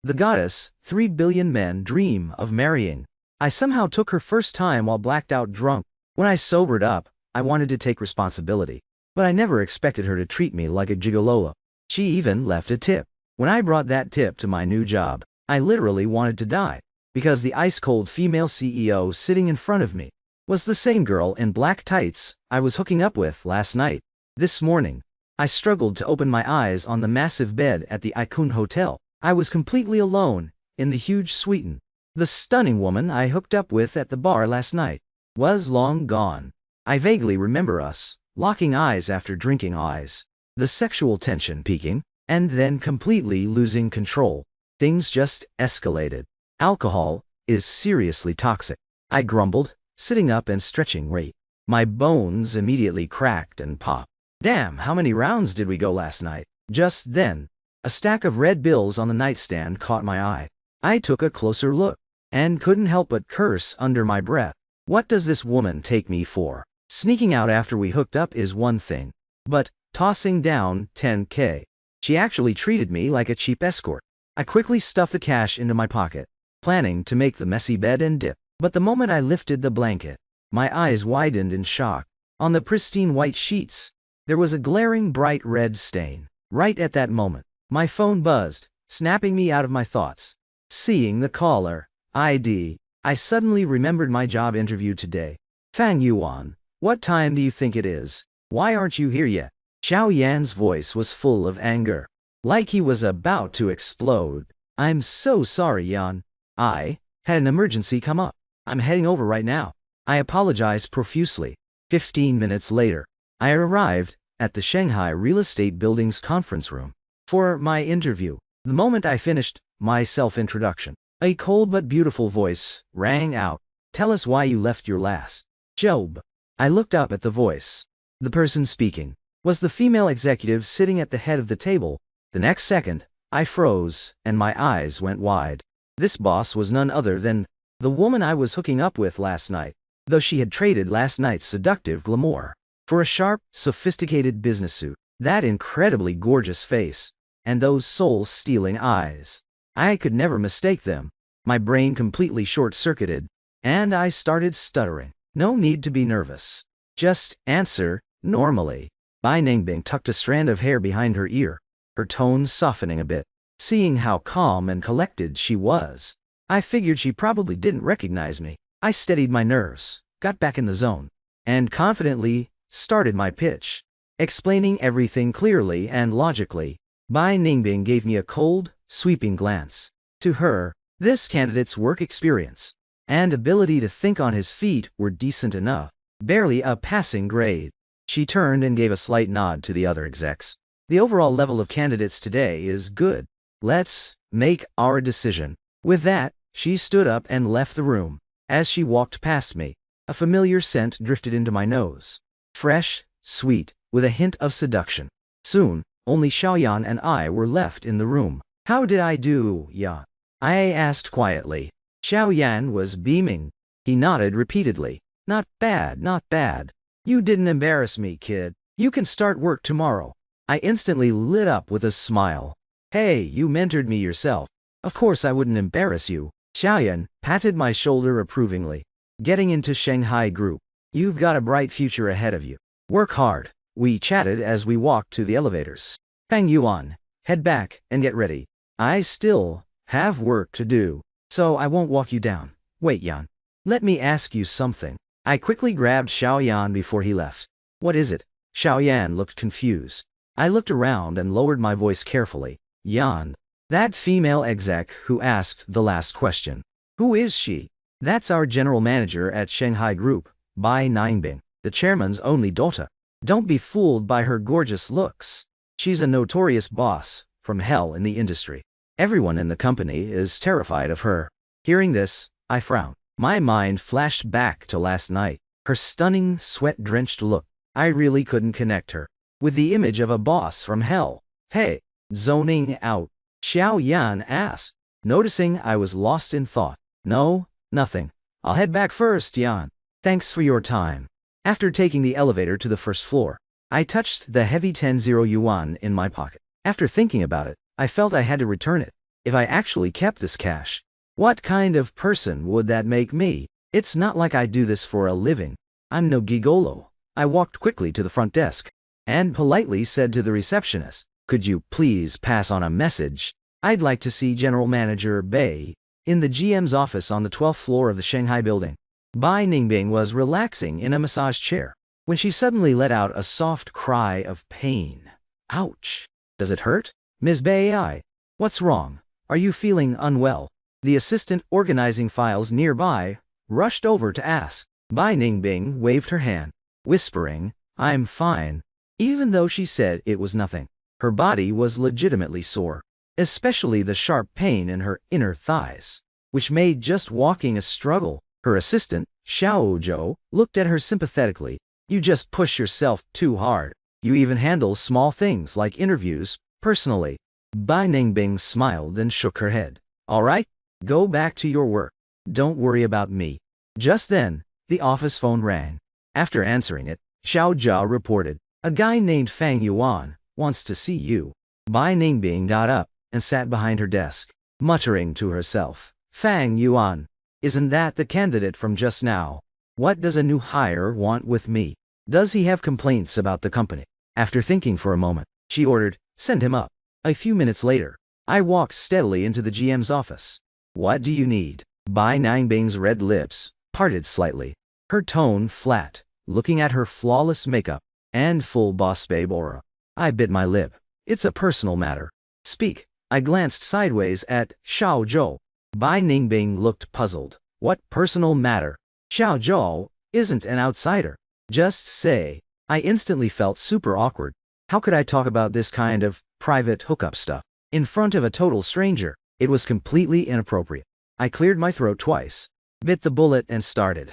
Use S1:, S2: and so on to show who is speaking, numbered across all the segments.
S1: The goddess 3 billion men dream of marrying. I somehow took her first time while blacked out drunk. When I sobered up, I wanted to take responsibility. But I never expected her to treat me like a gigolola. She even left a tip. When I brought that tip to my new job, I literally wanted to die. Because the ice-cold female CEO sitting in front of me was the same girl in black tights I was hooking up with last night. This morning, I struggled to open my eyes on the massive bed at the Icon Hotel. I was completely alone in the huge suite. The stunning woman I hooked up with at the bar last night was long gone. I vaguely remember us locking eyes after drinking eyes, the sexual tension peaking, and then completely losing control. Things just escalated. Alcohol is seriously toxic, I grumbled, sitting up and stretching. My bones immediately cracked and popped. Damn, how many rounds did we go last night? Just then, a stack of red bills on the nightstand caught my eye. I took a closer look, and couldn't help but curse under my breath. What does this woman take me for? Sneaking out after we hooked up is one thing, but tossing down $10K. She actually treated me like a cheap escort. I quickly stuffed the cash into my pocket, planning to make the messy bed and dip. But the moment I lifted the blanket, my eyes widened in shock. On the pristine white sheets, there was a glaring bright red stain. Right at that moment, my phone buzzed, snapping me out of my thoughts. Seeing the caller ID, I suddenly remembered my job interview today. Fang Yuan, what time do you think it is? Why aren't you here yet? Xiao Yan's voice was full of anger, like he was about to explode. I'm so sorry, Yan. I had an emergency come up. I'm heading over right now. I apologized profusely. 15 minutes later, I arrived at the Shanghai Real Estate Building's conference room for my interview. The moment I finished my self-introduction, a cold but beautiful voice rang out. Tell us why you left your last job. I looked up at the voice. The person speaking was the female executive sitting at the head of the table. The next second, I froze, and my eyes went wide. This boss was none other than the woman I was hooking up with last night, though she had traded last night's seductive glamour for a sharp, sophisticated business suit. That incredibly gorgeous face, and those soul-stealing eyes. I could never mistake them. My brain completely short-circuited, and I started stuttering. No need to be nervous. Just answer normally. Bai Ningbing tucked a strand of hair behind her ear, her tone softening a bit. Seeing how calm and collected she was, I figured she probably didn't recognize me. I steadied my nerves, got back in the zone, and confidently started my pitch, explaining everything clearly and logically. Bai Ningbing gave me a cold, sweeping glance. To her, this candidate's work experience and ability to think on his feet were decent enough, barely a passing grade. She turned and gave a slight nod to the other execs. The overall level of candidates today is good. Let's make our decision. With that, she stood up and left the room. As she walked past me, a familiar scent drifted into my nose. Fresh, sweet, with a hint of seduction. Soon, only Xiaoyan and I were left in the room. How did I do, Yan? I asked quietly. Xiaoyan was beaming. He nodded repeatedly. Not bad, not bad. You didn't embarrass me, kid. You can start work tomorrow. I instantly lit up with a smile. Hey, you mentored me yourself. Of course I wouldn't embarrass you. Xiaoyan patted my shoulder approvingly. Getting into Shanghai Group. You've got a bright future ahead of you. Work hard. We chatted as we walked to the elevators. Fang Yuan, head back and get ready. I still have work to do, so I won't walk you down. Wait, Yan. Let me ask you something. I quickly grabbed Xiaoyan before he left. What is it? Xiaoyan looked confused. I looked around and lowered my voice carefully. Yan. That female exec who asked the last question. Who is she? That's our general manager at Shanghai Group, Bai Ningbing, the chairman's only daughter. Don't be fooled by her gorgeous looks. She's a notorious boss from hell in the industry. Everyone in the company is terrified of her. Hearing this, I frowned. My mind flashed back to last night. Her stunning, sweat-drenched look. I really couldn't connect her with the image of a boss from hell. Hey, zoning out? Xiaoyan asked, noticing I was lost in thought. No, nothing. I'll head back first, Yan. Thanks for your time. After taking the elevator to the first floor, I touched the heavy 10 yuan in my pocket. After thinking about it, I felt I had to return it. if I actually kept this cash? What kind of person would that make me? It's not like I do this for a living. I'm no gigolo. I walked quickly to the front desk and politely said to the receptionist, "Could you please pass on a message? I'd like to see General Manager Bei in the GM's office on the 12th floor of the Shanghai building." Bai Ningbing was relaxing in a massage chair when she suddenly let out a soft cry of pain. "Ouch! Does it hurt? Ms. Bai, what's wrong? Are you feeling unwell?" The assistant organizing files nearby rushed over to ask. Bai Ningbing waved her hand, whispering, "I'm fine," even though she said it was nothing. Her body was legitimately sore, especially the sharp pain in her inner thighs, which made just walking a struggle. Her assistant, Xiao Zhou, looked at her sympathetically. "You just push yourself too hard. You even handle small things like interviews personally." Bai Ningbing smiled and shook her head. "All right, go back to your work. Don't worry about me." Just then, the office phone rang. After answering it, Xiao Zhao reported, "A guy named Fang Yuan wants to see you." Bai Ningbing got up and sat behind her desk, muttering to herself, "Fang Yuan, isn't that the candidate from just now? What does a new hire want with me? Does he have complaints about the company?" After thinking for a moment, she ordered, "Send him up." A few minutes later, I walked steadily into the GM's office. "What do you need?" Bai Ningbing's red lips parted slightly, her tone flat, looking at her flawless makeup and full boss babe aura. I bit my lip. "It's a personal matter." "Speak." I glanced sideways at Xiao Zhou. Bai Ningbing looked puzzled. "What personal matter? Xiao Zhou isn't an outsider. Just say." I instantly felt super awkward. How could I talk about this kind of private hookup stuff in front of a total stranger? It was completely inappropriate. I cleared my throat twice, bit the bullet and started.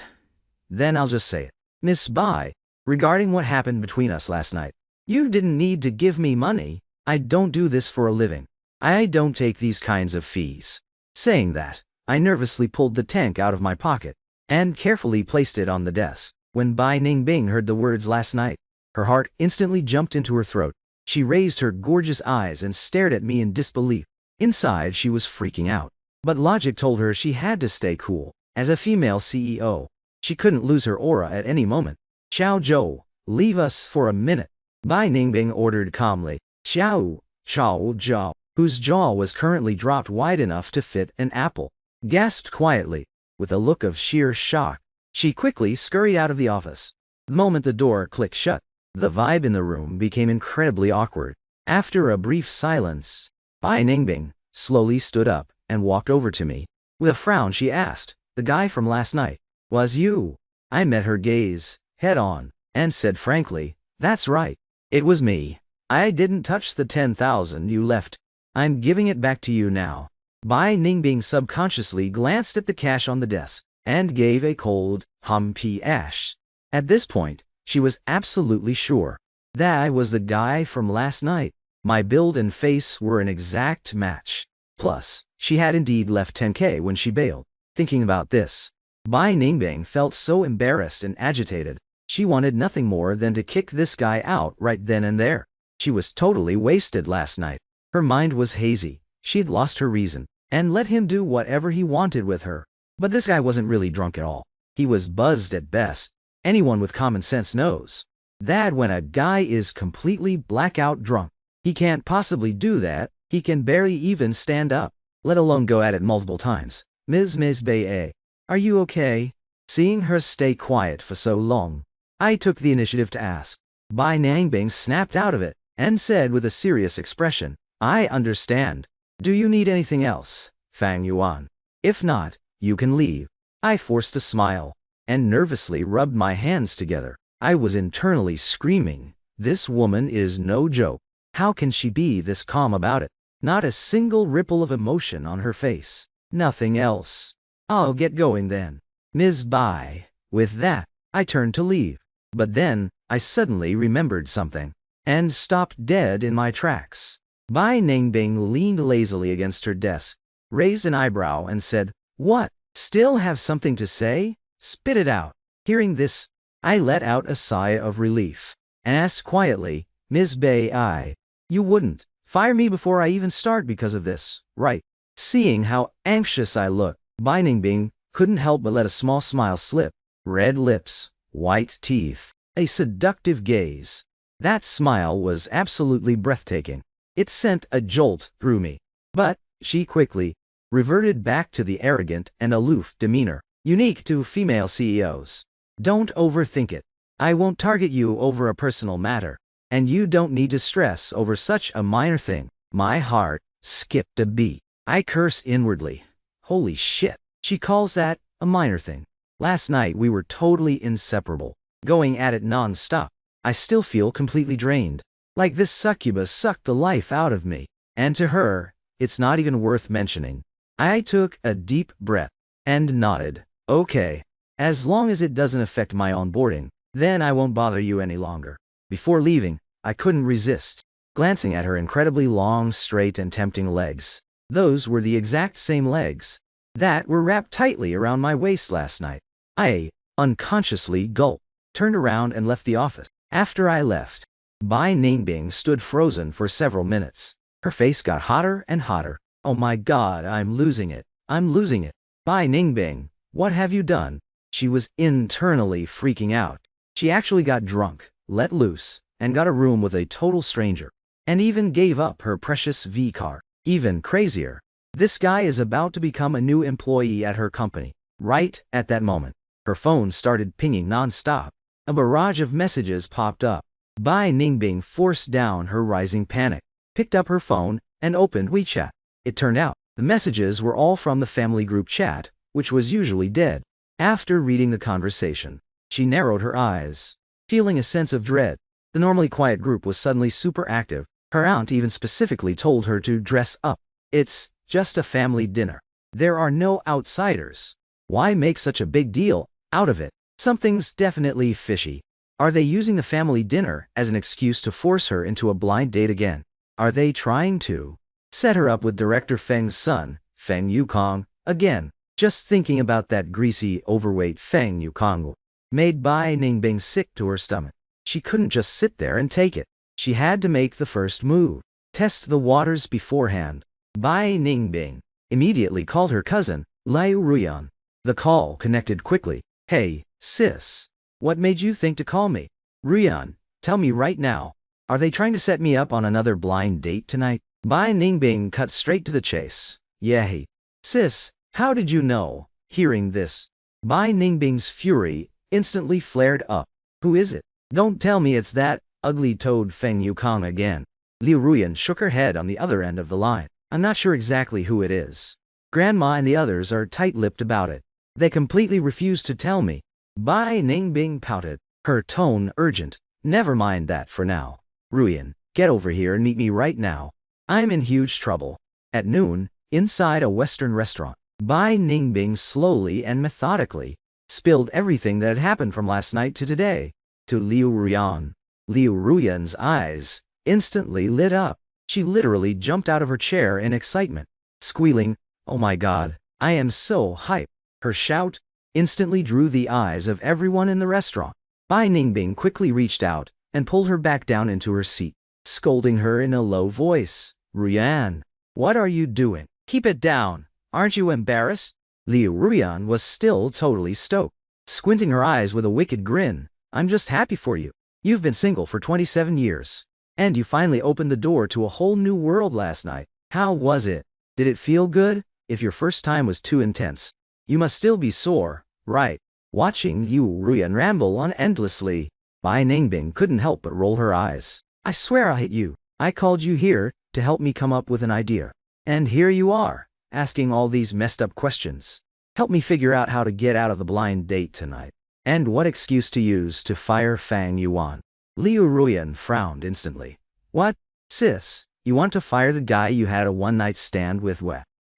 S1: "Then I'll just say it. Miss Bai, regarding what happened between us last night, you didn't need to give me money. I don't do this for a living. I don't take these kinds of fees." Saying that, I nervously pulled the tank out of my pocket and carefully placed it on the desk. When Bai Ningbing heard the words "last night," her heart instantly jumped into her throat. She raised her gorgeous eyes and stared at me in disbelief. Inside, she was freaking out. But logic told her she had to stay cool. As a female CEO, she couldn't lose her aura at any moment. "Xiao Zhou, leave us for a minute," Bai Ningbing ordered calmly. Xiao Zhao, whose jaw was currently dropped wide enough to fit an apple, gasped quietly, with a look of sheer shock. She quickly scurried out of the office. The moment the door clicked shut, the vibe in the room became incredibly awkward. After a brief silence, Bai Ningbing slowly stood up and walked over to me. With a frown, she asked, "The guy from last night was you?" I met her gaze head on and said frankly, "That's right. It was me. I didn't touch the 10,000 you left. I'm giving it back to you now." Bai Ningbing subconsciously glanced at the cash on the desk and gave a cold, hum-p-ash. At this point, she was absolutely sure that I was the guy from last night. My build and face were an exact match. Plus, she had indeed left 10K when she bailed. Thinking about this, Bai Ningbing felt so embarrassed and agitated. She wanted nothing more than to kick this guy out right then and there. She was totally wasted last night. Her mind was hazy. She'd lost her reason and let him do whatever he wanted with her. But this guy wasn't really drunk at all. He was buzzed at best. Anyone with common sense knows that when a guy is completely blackout drunk, he can't possibly do that. He can barely even stand up, let alone go at it multiple times. Ms. Bai, are you okay?" Seeing her stay quiet for so long, I took the initiative to ask. Bai Ningbing snapped out of it and said with a serious expression, "I understand. Do you need anything else, Fang Yuan? If not, you can leave." I forced a smile and nervously rubbed my hands together. I was internally screaming, "This woman is no joke. How can she be this calm about it? Not a single ripple of emotion on her face. Nothing else. I'll get going then, Ms. Bai." With that, I turned to leave. But then, I suddenly remembered something and stopped dead in my tracks. Bai Ningbing leaned lazily against her desk, raised an eyebrow and said, "What? Still have something to say? Spit it out." Hearing this, I let out a sigh of relief and asked quietly, "Ms. Bai, you wouldn't fire me before I even start because of this, right?" Seeing how anxious I looked, Bai Ningbing couldn't help but let a small smile slip. Red lips, white teeth, a seductive gaze. That smile was absolutely breathtaking. It sent a jolt through me. But she quickly reverted back to the arrogant and aloof demeanor, unique to female CEOs. Don't overthink it. I won't target you over a personal matter, and you don't need to stress over such a minor thing. My heart skipped a beat. I curse inwardly. Holy shit. She calls that a minor thing. Last night we were totally inseparable, going at it non-stop. I still feel completely drained. Like this succubus sucked the life out of me. And to her, it's not even worth mentioning. I took a deep breath and nodded. Okay. As long as it doesn't affect my onboarding, then I won't bother you any longer. Before leaving, I couldn't resist glancing at her incredibly long, straight, and tempting legs. Those were the exact same legs that were wrapped tightly around my waist last night. I unconsciously gulped, turned around, and left the office. After I left, Bai Ningbing stood frozen for several minutes. Her face got hotter and hotter. Oh my god, I'm losing it. I'm losing it. Bai Ningbing, what have you done? She was internally freaking out. She actually got drunk, let loose, and got a room with a total stranger. And even gave up her precious V-car. Even crazier. This guy is about to become a new employee at her company. Right at that moment, her phone started pinging non-stop. A barrage of messages popped up. Bai Ningbing forced down her rising panic, picked up her phone, and opened WeChat. It turned out, the messages were all from the family group chat, which was usually dead. After reading the conversation, she narrowed her eyes, feeling a sense of dread. The normally quiet group was suddenly super active. Her aunt even specifically told her to dress up. It's just a family dinner. There are no outsiders. Why make such a big deal out of it? Something's definitely fishy. Are they using the family dinner as an excuse to force her into a blind date again? Are they trying to set her up with director Feng's son, Feng Yukong, again? Just thinking about that greasy, overweight Feng Yukong made Bai Ningbing sick to her stomach. She couldn't just sit there and take it. She had to make the first move. Test the waters beforehand. Bai Ningbing immediately called her cousin, Liu Ruyan. The call connected quickly. Hey, sis. What made you think to call me? Ruyan, tell me right now. Are they trying to set me up on another blind date tonight? Bai Ningbing cut straight to the chase. Yay. Sis, how did you know? Hearing this, Bai Ningbing's fury instantly flared up. Who is it? Don't tell me it's that ugly toad Feng Yukong again. Liu Ruyan shook her head on the other end of the line. I'm not sure exactly who it is. Grandma and the others are tight-lipped about it. They completely refuse to tell me. Bai Ningbing pouted, her tone urgent. Never mind that for now. Ruyan, get over here and meet me right now. I'm in huge trouble. At noon, inside a Western restaurant, Bai Ningbing slowly and methodically spilled everything that had happened from last night to today to Liu Ruyan. Liu Ruyan's eyes instantly lit up. She literally jumped out of her chair in excitement, squealing, "Oh my god, I am so hyped." Her shout instantly drew the eyes of everyone in the restaurant. Bai Ningbing quickly reached out and pulled her back down into her seat, scolding her in a low voice. "Ruyan, what are you doing? Keep it down. Aren't you embarrassed?" Liu Ruyan was still totally stoked, squinting her eyes with a wicked grin. "I'm just happy for you. You've been single for 27 years. And you finally opened the door to a whole new world last night. How was it? Did it feel good? If your first time was too intense, you must still be sore, right?" Watching Liu Ruyan ramble on endlessly, Bai Ningbing couldn't help but roll her eyes. "I swear I hate you. I called you here to help me come up with an idea. And here you are, asking all these messed up questions. Help me figure out how to get out of the blind date tonight. And what excuse to use to fire Fang Yuan." Liu Ruyan frowned instantly. "What? Sis, you want to fire the guy you had a one-night stand with?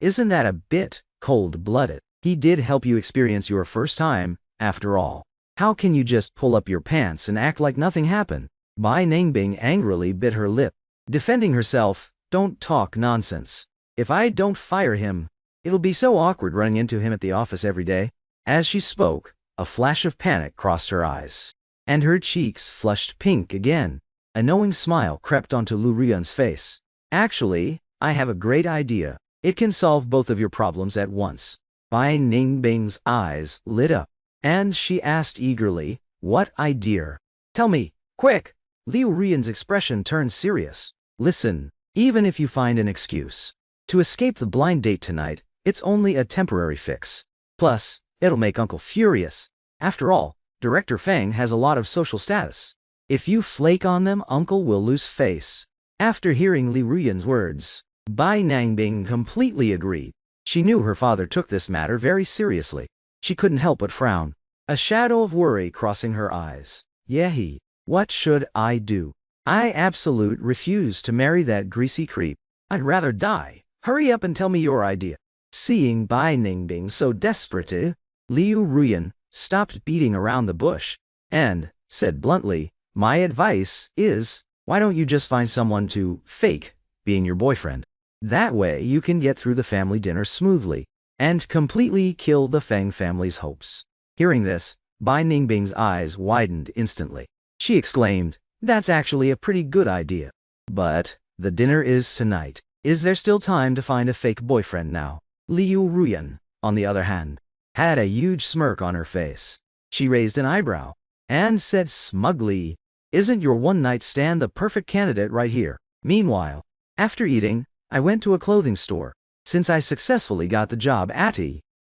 S1: Isn't that a bit cold-blooded? He did help you experience your first time, after all. How can you just pull up your pants and act like nothing happened?" Bai Ningbing angrily bit her lip, defending herself. "Don't talk nonsense. If I don't fire him, it'll be so awkward running into him at the office every day." As she spoke, a flash of panic crossed her eyes, and her cheeks flushed pink again. A knowing smile crept onto Liu Ruyan's face. "Actually, I have a great idea. It can solve both of your problems at once. Bai Ningbing's eyes lit up, and she asked eagerly, "What idea? Tell me, quick!" Liu Rian's expression turned serious. "Listen, even if you find an excuse to escape the blind date tonight, it's only a temporary fix. Plus, it'll make Uncle furious. After all, Director Feng has a lot of social status. If you flake on them, Uncle will lose face." After hearing Li Ruyan's words, Bai Nangbing completely agreed. She knew her father took this matter very seriously. She couldn't help but frown, a shadow of worry crossing her eyes. "Yehi, what should I do? I absolute refuse to marry that greasy creep. I'd rather die. Hurry up and tell me your idea." Seeing Bai Ningbing so desperate, Liu Ruyan stopped beating around the bush and said bluntly, "My advice is, why don't you just find someone to fake being your boyfriend? That way you can get through the family dinner smoothly and completely kill the Feng family's hopes." Hearing this, Bai Ningbing's eyes widened instantly. She exclaimed, "That's actually a pretty good idea. But the dinner is tonight. Is there still time to find a fake boyfriend now?" Liu Ruyan, on the other hand, had a huge smirk on her face. She raised an eyebrow and said smugly, "Isn't your one-night stand the perfect candidate right here?" Meanwhile, after eating, I went to a clothing store, since I successfully got the job at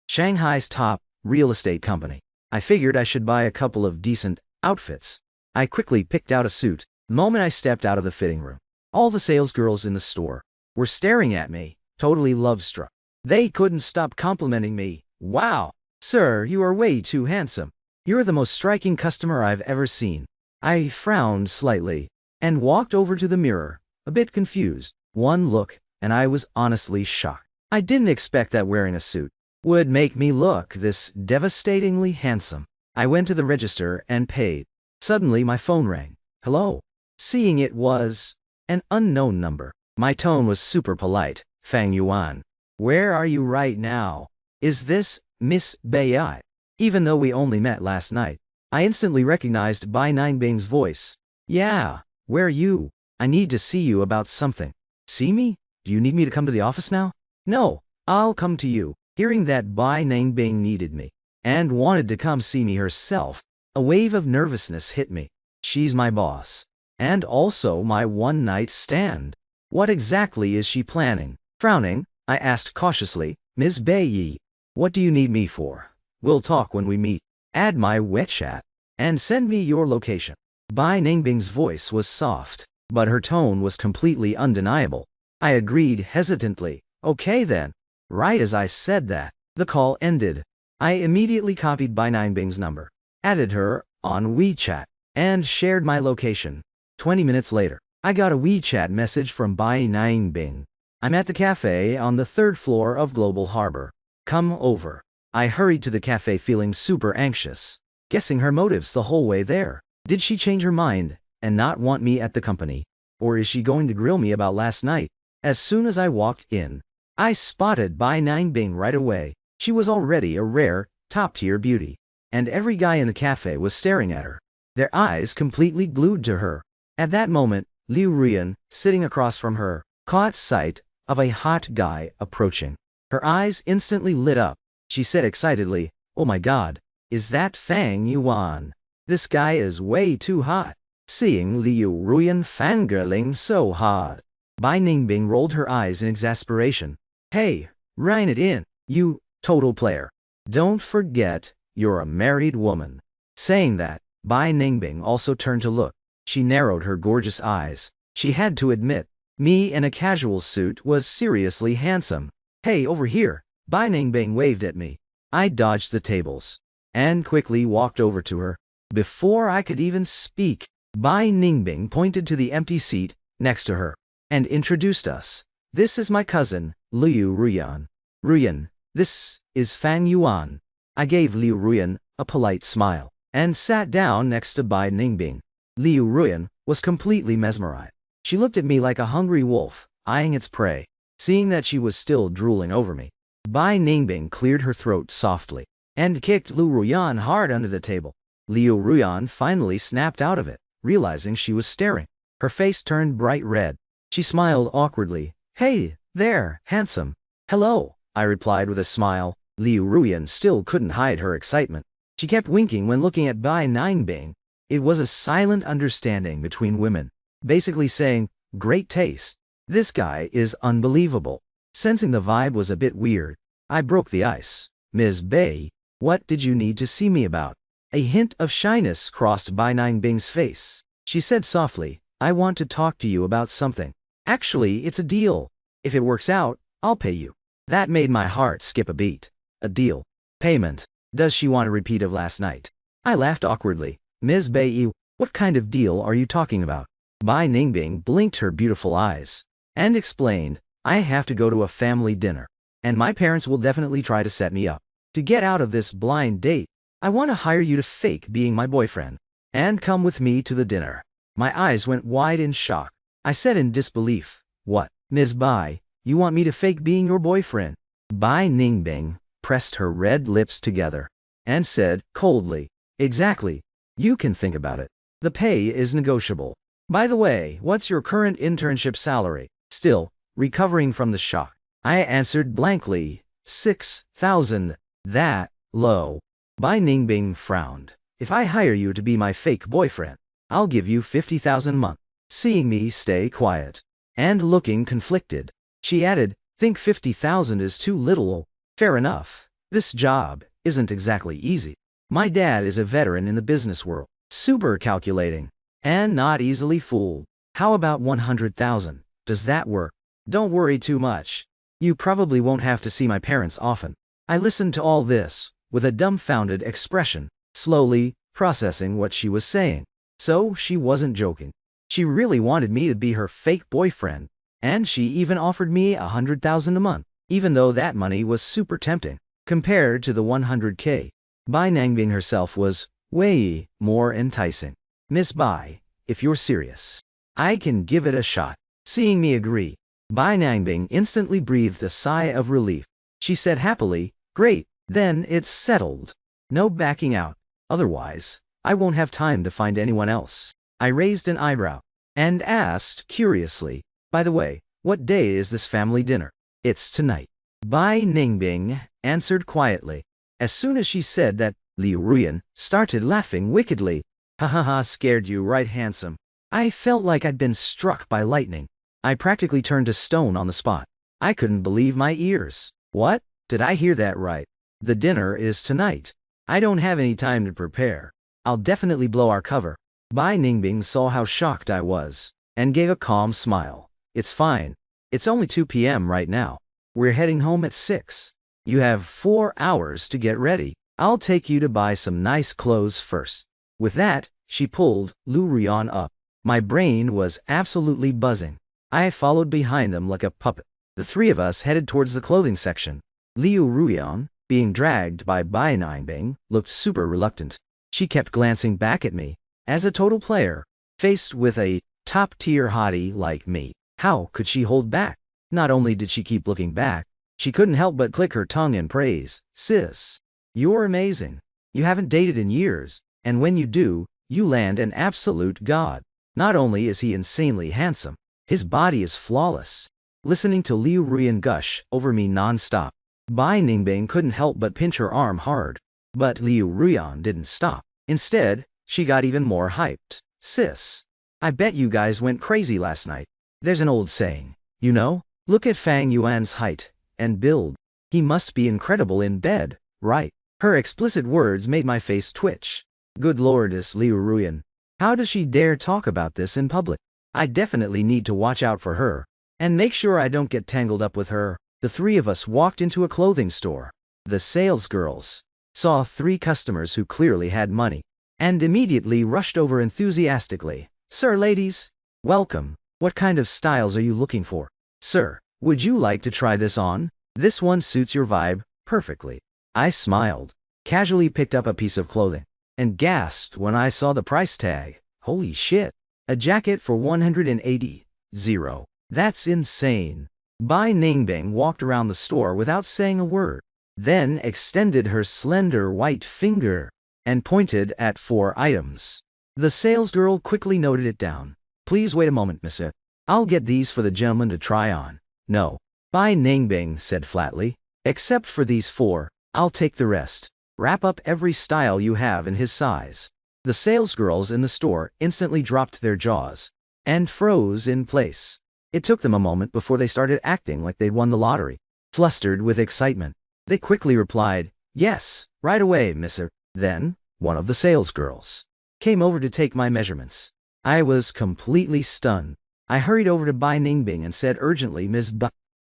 S1: Shanghai's top real estate company. I figured I should buy a couple of decent outfits. I quickly picked out a suit. The moment I stepped out of the fitting room, all the salesgirls in the store were staring at me, totally love-struck. They couldn't stop complimenting me. "Wow, sir, you are way too handsome. You're the most striking customer I've ever seen." I frowned slightly and walked over to the mirror, a bit confused. One look, and I was honestly shocked. I didn't expect that wearing a suit would make me look this devastatingly handsome. I went to the register and paid. Suddenly my phone rang. "Hello." Seeing it was an unknown number, my tone was super polite. "Fang Yuan, where are you right now? Is this Miss Bai?" Even though we only met last night, I instantly recognized Bai Ningbing's voice. "Yeah, where are you? I need to see you about something." "See me? Do you need me to come to the office now?" "No, I'll come to you." Hearing that Bai Ningbing needed me and wanted to come see me herself, a wave of nervousness hit me. She's my boss, and also my one-night stand. What exactly is she planning? Frowning, I asked cautiously, "Ms. Bai, what do you need me for? We'll talk when we meet. Add my WeChat and send me your location." Bai Ningbing's voice was soft, but her tone was completely undeniable. I agreed hesitantly. "Okay then." Right as I said that, the call ended. I immediately copied Bai Ningbing's number, added her on WeChat, and shared my location. 20 minutes later, I got a WeChat message from Bai Ningbing. "I'm at the cafe on the 3rd floor of Global Harbor. Come over." I hurried to the cafe feeling super anxious, guessing her motives the whole way there. Did she change her mind and not want me at the company? Or is she going to grill me about last night? As soon as I walked in, I spotted Bai Ningbing right away. She was already a rare, top-tier beauty, and every guy in the cafe was staring at her, their eyes completely glued to her. At that moment, Liu Ruyan, sitting across from her, caught sight of a hot guy approaching. Her eyes instantly lit up. She said excitedly, "Oh my god, is that Fang Yuan? This guy is way too hot." Seeing Liu Ruyan fangirling so hard, Bai Ningbing rolled her eyes in exasperation. "Hey, rein it in, you total player. Don't forget, you're a married woman." Saying that, Bai Ningbing also turned to look. She narrowed her gorgeous eyes. She had to admit, me in a casual suit was seriously handsome. "Hey, over here." Bai Ningbing waved at me. I dodged the tables and quickly walked over to her. Before I could even speak, Bai Ningbing pointed to the empty seat next to her and introduced us. "This is my cousin, Liu Ruyan. Ruyan, this is Fang Yuan." I gave Liu Ruyan a polite smile and sat down next to Bai Ningbing. Liu Ruyan was completely mesmerized. She looked at me like a hungry wolf, eyeing its prey. Seeing that she was still drooling over me, Bai Ningbing cleared her throat softly and kicked Liu Ruyan hard under the table. Liu Ruyan finally snapped out of it, realizing she was staring. Her face turned bright red. She smiled awkwardly. "Hey, there, handsome. Hello, I replied with a smile. Liu Ruyan still couldn't hide her excitement. She kept winking when looking at Bai Ningbing. It was a silent understanding between women, basically saying, great taste. This guy is unbelievable. Sensing the vibe was a bit weird, I broke the ice. Ms. Bai, what did you need to see me about? A hint of shyness crossed Bai Ningbing's face. She said softly, I want to talk to you about something. Actually, it's a deal. If it works out, I'll pay you. That made my heart skip a beat. A deal. Payment. Does she want a repeat of last night? I laughed awkwardly. Ms. Bai, what kind of deal are you talking about? Bai Ningbing blinked her beautiful eyes and explained, I have to go to a family dinner, and my parents will definitely try to set me up. To get out of this blind date, I want to hire you to fake being my boyfriend and come with me to the dinner. My eyes went wide in shock. I said in disbelief, what, Ms. Bai, you want me to fake being your boyfriend? Bai Ningbing pressed her red lips together and said coldly, exactly. You can think about it. The pay is negotiable. By the way, what's your current internship salary? Still, recovering from the shock, I answered blankly, 6,000. That low. Bai Ningbing frowned. If I hire you to be my fake boyfriend, I'll give you 50,000 a month. Seeing me stay quiet and looking conflicted, she added, think 50,000 is too little. Fair enough. This job isn't exactly easy. My dad is a veteran in the business world, super calculating, and not easily fooled. How about 100,000? Does that work? Don't worry too much. You probably won't have to see my parents often. I listened to all this with a dumbfounded expression, slowly processing what she was saying. So she wasn't joking. She really wanted me to be her fake boyfriend, and she even offered me 100,000 a month, even though that money was super tempting compared to the 100K. Bai Ningbing herself was way more enticing. Miss Bai, if you're serious, I can give it a shot. Seeing me agree, Bai Ningbing instantly breathed a sigh of relief. She said happily, great, then it's settled. No backing out. Otherwise, I won't have time to find anyone else. I raised an eyebrow and asked curiously, by the way, what day is this family dinner? It's tonight. Bai Ningbing answered quietly. As soon as she said that, Liu Ruyan started laughing wickedly. Ha ha ha, scared you right handsome. I felt like I'd been struck by lightning. I practically turned to stone on the spot. I couldn't believe my ears. What? Did I hear that right? The dinner is tonight. I don't have any time to prepare. I'll definitely blow our cover. Bai Ningbing saw how shocked I was and gave a calm smile. It's fine. It's only 2 p.m. right now. We're heading home at 6. You have 4 hours to get ready. I'll take you to buy some nice clothes first. With that, she pulled Liu Ruyan up. My brain was absolutely buzzing. I followed behind them like a puppet. The three of us headed towards the clothing section. Liu Ruyan, being dragged by Bai Ningbing, looked super reluctant. She kept glancing back at me. As a total player, faced with a top-tier hottie like me, how could she hold back? Not only did she keep looking back, she couldn't help but click her tongue in praise. Sis, you're amazing. You haven't dated in years, and when you do, you land an absolute god. Not only is he insanely handsome, his body is flawless. Listening to Liu Ruyan gush over me non-stop, Bai Ningbing couldn't help but pinch her arm hard. But Liu Ruyan didn't stop. Instead, she got even more hyped. Sis, I bet you guys went crazy last night. There's an old saying, you know? Look at Fang Yuan's height and build. He must be incredible in bed, right? Her explicit words made my face twitch. Good lordess Liu Ruyan. How does she dare talk about this in public? I definitely need to watch out for her and make sure I don't get tangled up with her. The three of us walked into a clothing store. The salesgirls saw 3 customers who clearly had money and immediately rushed over enthusiastically. Sir, ladies, welcome. What kind of styles are you looking for? Sir, would you like to try this on? This one suits your vibe perfectly. I smiled, casually picked up a piece of clothing, and gasped when I saw the price tag. Holy shit. A jacket for 180. Zero. That's insane. Bai Ningbing walked around the store without saying a word, then extended her slender white finger and pointed at 4 items. The salesgirl quickly noted it down. Please wait a moment, monsieur. I'll get these for the gentleman to try on. No. Bai Ningbing said flatly. Except for these four, I'll take the rest. Wrap up every style you have in his size. The salesgirls in the store instantly dropped their jaws and froze in place. It took them a moment before they started acting like they'd won the lottery. Flustered with excitement, they quickly replied, "Yes, right away, mister." Then, one of the salesgirls came over to take my measurements. I was completely stunned. I hurried over to Bai Ningbing and said urgently, "Ms.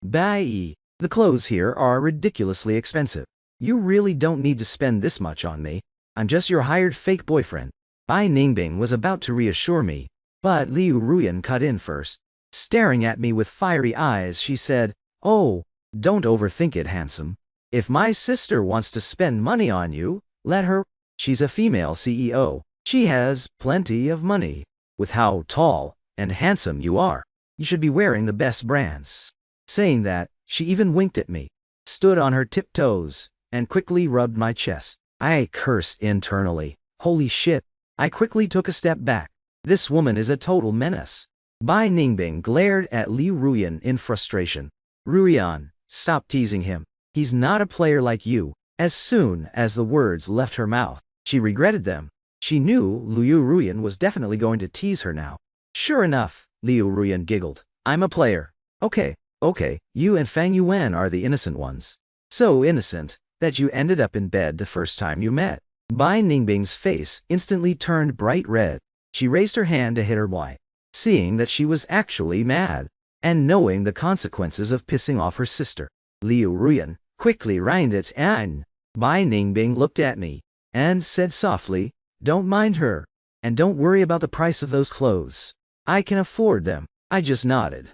S1: Bai, the clothes here are ridiculously expensive. You really don't need to spend this much on me. I'm just your hired fake boyfriend." Bai Ningbing was about to reassure me, but Liu Ruyan cut in first. Staring at me with fiery eyes, she said, "Oh, don't overthink it, handsome. If my sister wants to spend money on you, let her. She's a female CEO. She has plenty of money. With how tall and handsome you are, you should be wearing the best brands." Saying that, she even winked at me, stood on her tiptoes, and quickly rubbed my chest. I cursed internally. Holy shit. I quickly took a step back. This woman is a total menace. Bai Ningbing glared at Liu Ruyan in frustration. "Ruyan, stop teasing him. He's not a player like you." As soon as the words left her mouth, she regretted them. She knew Liu Ruyan was definitely going to tease her now. "Sure enough," Liu Ruyan giggled. "I'm a player. Okay, you and Fang Yuan are the innocent ones. So innocent that you ended up in bed the first time you met." Bai Ningbing's face instantly turned bright red. She raised her hand to hit her boy, seeing that she was actually mad, and knowing the consequences of pissing off her sister. Liu Ruyan quickly reined it in. Bai Ningbing looked at me and said softly, "Don't mind her, and don't worry about the price of those clothes. I can afford them." I just nodded.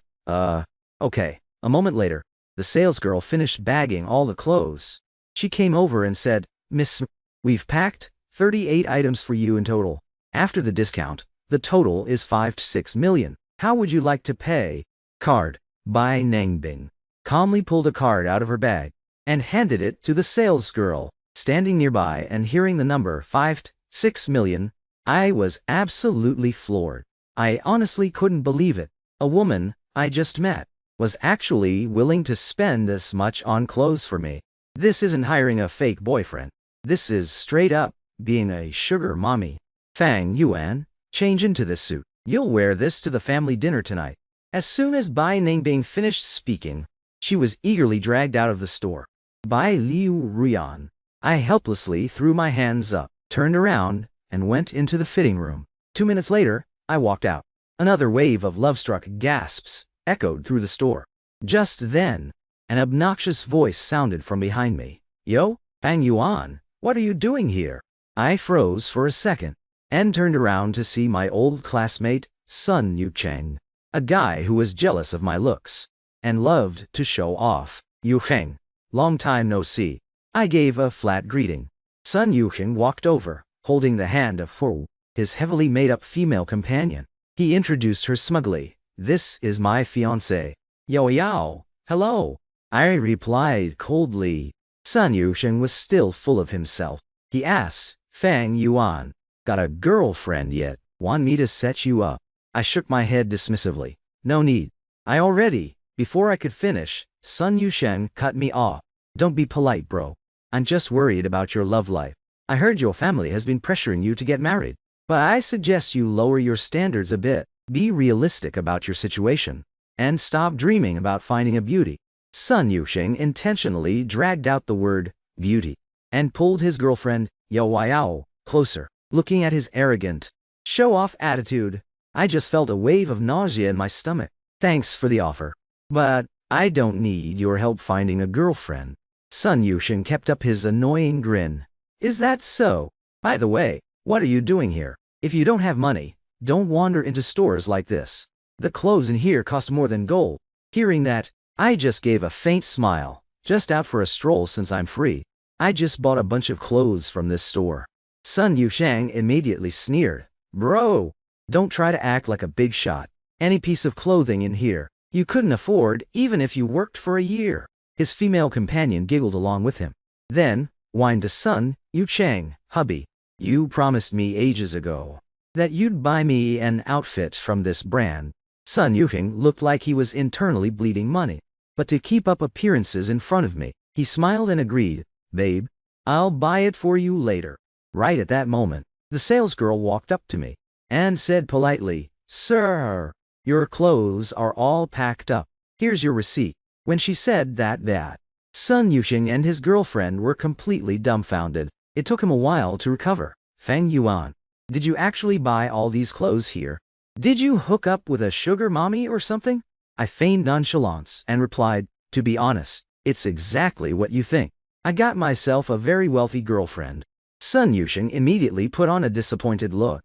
S1: Okay." A moment later, the salesgirl finished bagging all the clothes. She came over and said, "Miss, we've packed 38 items for you in total. After the discount, the total is 5 to 6 million. How would you like to pay?" Card. Bai Ningbing calmly pulled a card out of her bag and handed it to the salesgirl. Standing nearby and hearing the number 5 to 6 million, I was absolutely floored. I honestly couldn't believe it. A woman I just met was actually willing to spend this much on clothes for me. This isn't hiring a fake boyfriend. This is straight up being a sugar mommy. "Fang Yuan, change into this suit. You'll wear this to the family dinner tonight." As soon as Bai Ningbing finished speaking, she was eagerly dragged out of the store by Liu Ruyan. I helplessly threw my hands up, turned around, and went into the fitting room. 2 minutes later, I walked out. Another wave of love-struck gasps echoed through the store. Just then, an obnoxious voice sounded from behind me. "Yo, Fang Yuan, what are you doing here?" I froze for a second and turned around to see my old classmate, Sun Yucheng, a guy who was jealous of my looks and loved to show off. "Yucheng, long time no see." I gave a flat greeting. Sun Yucheng walked over, holding the hand of Hu, his heavily made-up female companion. He introduced her smugly. "This is my fiancée." "Yo Yao, hello," I replied coldly. Sun Yucheng was still full of himself. He asked, "Fang Yuan, got a girlfriend yet? Want me to set you up?" I shook my head dismissively. "No need. I already." Before I could finish, Sun Yucheng cut me off. "Don't be polite, bro. I'm just worried about your love life. I heard your family has been pressuring you to get married, but I suggest you lower your standards a bit. Be realistic about your situation, and stop dreaming about finding a beauty." Sun Yucheng intentionally dragged out the word beauty and pulled his girlfriend, Yo Yao, closer. Looking at his arrogant, show-off attitude, I just felt a wave of nausea in my stomach. "Thanks for the offer, but I don't need your help finding a girlfriend." Sun Yucheng kept up his annoying grin. "Is that so? By the way, what are you doing here? If you don't have money, don't wander into stores like this. The clothes in here cost more than gold." Hearing that, I just gave a faint smile. "Just out for a stroll since I'm free. I just bought a bunch of clothes from this store." Sun Yucheng immediately sneered. "Bro, don't try to act like a big shot. Any piece of clothing in here, you couldn't afford even if you worked for a year." His female companion giggled along with him. Then, whined to Sun Yucheng, "Hubby, you promised me ages ago that you'd buy me an outfit from this brand." Sun Yucheng looked like he was internally bleeding money. but to keep up appearances in front of me. He smiled and agreed, "Babe, I'll buy it for you later." Right at that moment, the salesgirl walked up to me and said politely, "Sir, your clothes are all packed up. Here's your receipt." When she said that, Sun Yuxing and his girlfriend were completely dumbfounded. It took him a while to recover. "Fang Yuan, did you actually buy all these clothes here? Did you hook up with a sugar mommy or something?" I feigned nonchalance and replied, "To be honest, it's exactly what you think. I got myself a very wealthy girlfriend." Sun Yuxing immediately put on a disappointed look.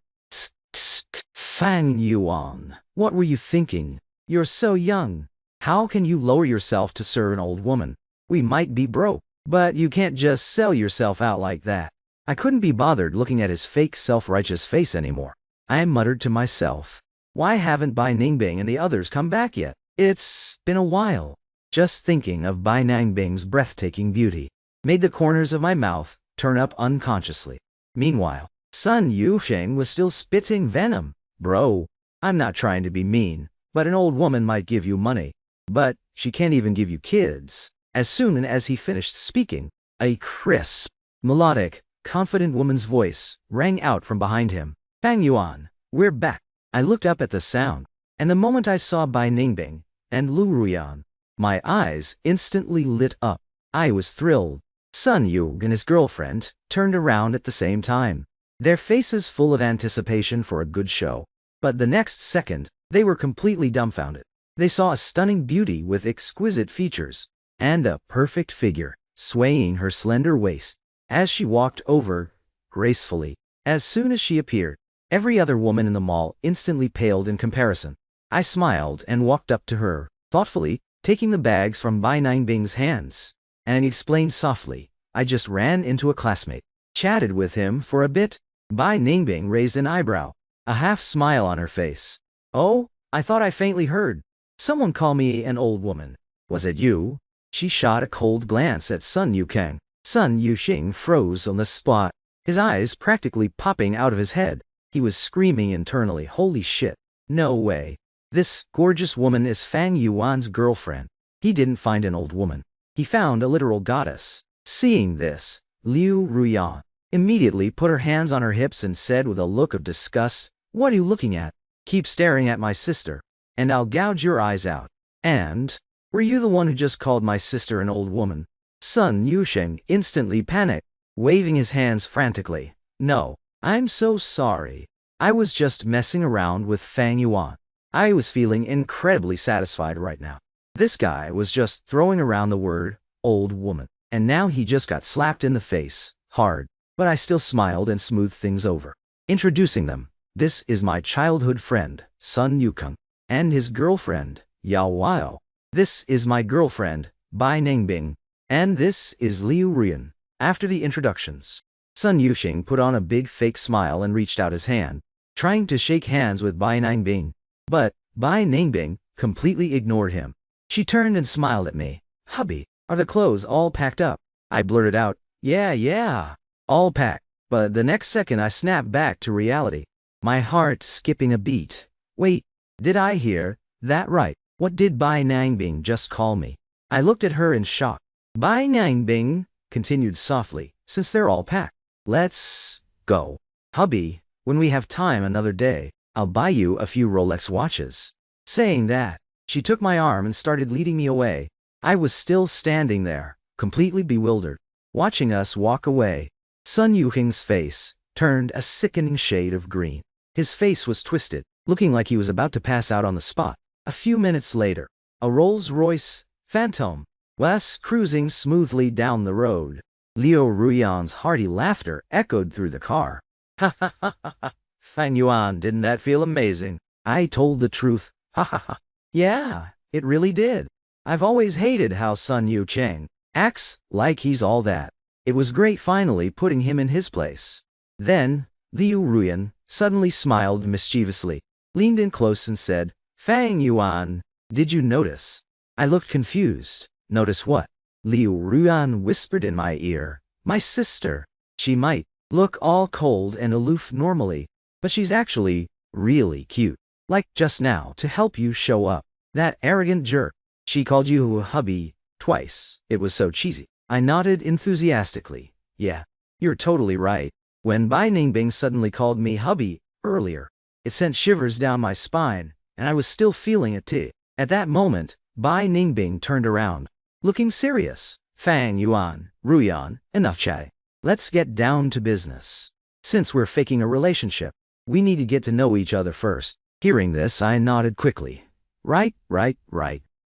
S1: "Fang Yuan, what were you thinking? You're so young. How can you lower yourself to serve an old woman? We might be broke, but you can't just sell yourself out like that." I couldn't be bothered looking at his fake self-righteous face anymore. I muttered to myself, "Why haven't Bai Ningbing and the others come back yet? It's been a while." Just thinking of Bai Ningbing's breathtaking beauty made the corners of my mouth turn up unconsciously. Meanwhile, Sun Yuxing was still spitting venom. "Bro, I'm not trying to be mean, but an old woman might give you money, but she can't even give you kids." As soon as he finished speaking, a crisp, melodic, confident woman's voice rang out from behind him. "Fang Yuan, we're back." I looked up at the sound, and the moment I saw Bai Ningbing and Lu Ruyan, my eyes instantly lit up. I was thrilled. Sun Yu and his girlfriend turned around at the same time, their faces full of anticipation for a good show. But the next second, they were completely dumbfounded. They saw a stunning beauty with exquisite features and a perfect figure, swaying her slender waist as she walked over gracefully. As soon as she appeared, every other woman in the mall instantly paled in comparison. I smiled and walked up to her, thoughtfully taking the bags from Bai Ningbing's hands, and explained softly, "I just ran into a classmate. Chatted with him for a bit." Bai Ningbing raised an eyebrow, a half smile on her face. "Oh, I thought I faintly heard someone call me an old woman. Was it you?" She shot a cold glance at Sun Yukang. Sun Yuxing froze on the spot, his eyes practically popping out of his head. He was screaming internally, "Holy shit, no way. This gorgeous woman is Fang Yuan's girlfriend." He didn't find an old woman. He found a literal goddess. Seeing this, Liu Ruyan immediately put her hands on her hips and said with a look of disgust, "What are you looking at? Keep staring at my sister, and I'll gouge your eyes out." "And were you the one who just called my sister an old woman?" Sun Yuxing instantly panicked, waving his hands frantically. "No, I'm so sorry. I was just messing around with Fang Yuan." I was feeling incredibly satisfied right now. This guy was just throwing around the word, old woman, and now he just got slapped in the face, hard. But I still smiled and smoothed things over. Introducing them, this is my childhood friend, Sun Yukang, and his girlfriend, Yao Wao. This is my girlfriend, Bai Ningbing, and this is Liu Ruyan. After the introductions, Sun Yuxing put on a big fake smile and reached out his hand, trying to shake hands with Bai Ningbing. But Bai Ningbing completely ignored him. She turned and smiled at me. "Hubby, are the clothes all packed up?" I blurted out, Yeah, all packed." But the next second I snapped back to reality, my heart skipping a beat. Wait, did I hear that right? What did Bai Ningbing just call me? I looked at her in shock. Bai Ningbing continued softly, "Since they're all packed, let's go. Hubby, when we have time another day, I'll buy you a few Rolex watches." Saying that, she took my arm and started leading me away. I was still standing there, completely bewildered, watching us walk away. Sun Yuxing's face turned a sickening shade of green. His face was twisted, looking like he was about to pass out on the spot. A few minutes later, a Rolls-Royce Phantom was cruising smoothly down the road. Liu Ruyan's hearty laughter echoed through the car. "Ha ha ha ha ha. Fang Yuan, didn't that feel amazing?" I told the truth. "Ha ha ha. Yeah, it really did. I've always hated how Sun Yucheng acts like he's all that. It was great finally putting him in his place." Then, Liu Ruyan suddenly smiled mischievously, leaned in close and said, "Fang Yuan, did you notice?" I looked confused. "Notice what?" Liu Ruyan whispered in my ear. "My sister. She might look all cold and aloof normally, but she's actually really cute. Like just now to help you show up. That arrogant jerk She called you hubby twice. It was so cheesy. I nodded enthusiastically. Yeah, you're totally right. When Bai Ningbing suddenly called me hubby earlier, it sent shivers down my spine, and I was still feeling it too. At that moment, Bai Ningbing turned around, looking serious. Fang Yuan, Ruyan, enough chatting. Let's get down to business. Since we're faking a relationship, we need to get to know each other first. Hearing this, I nodded quickly. Right.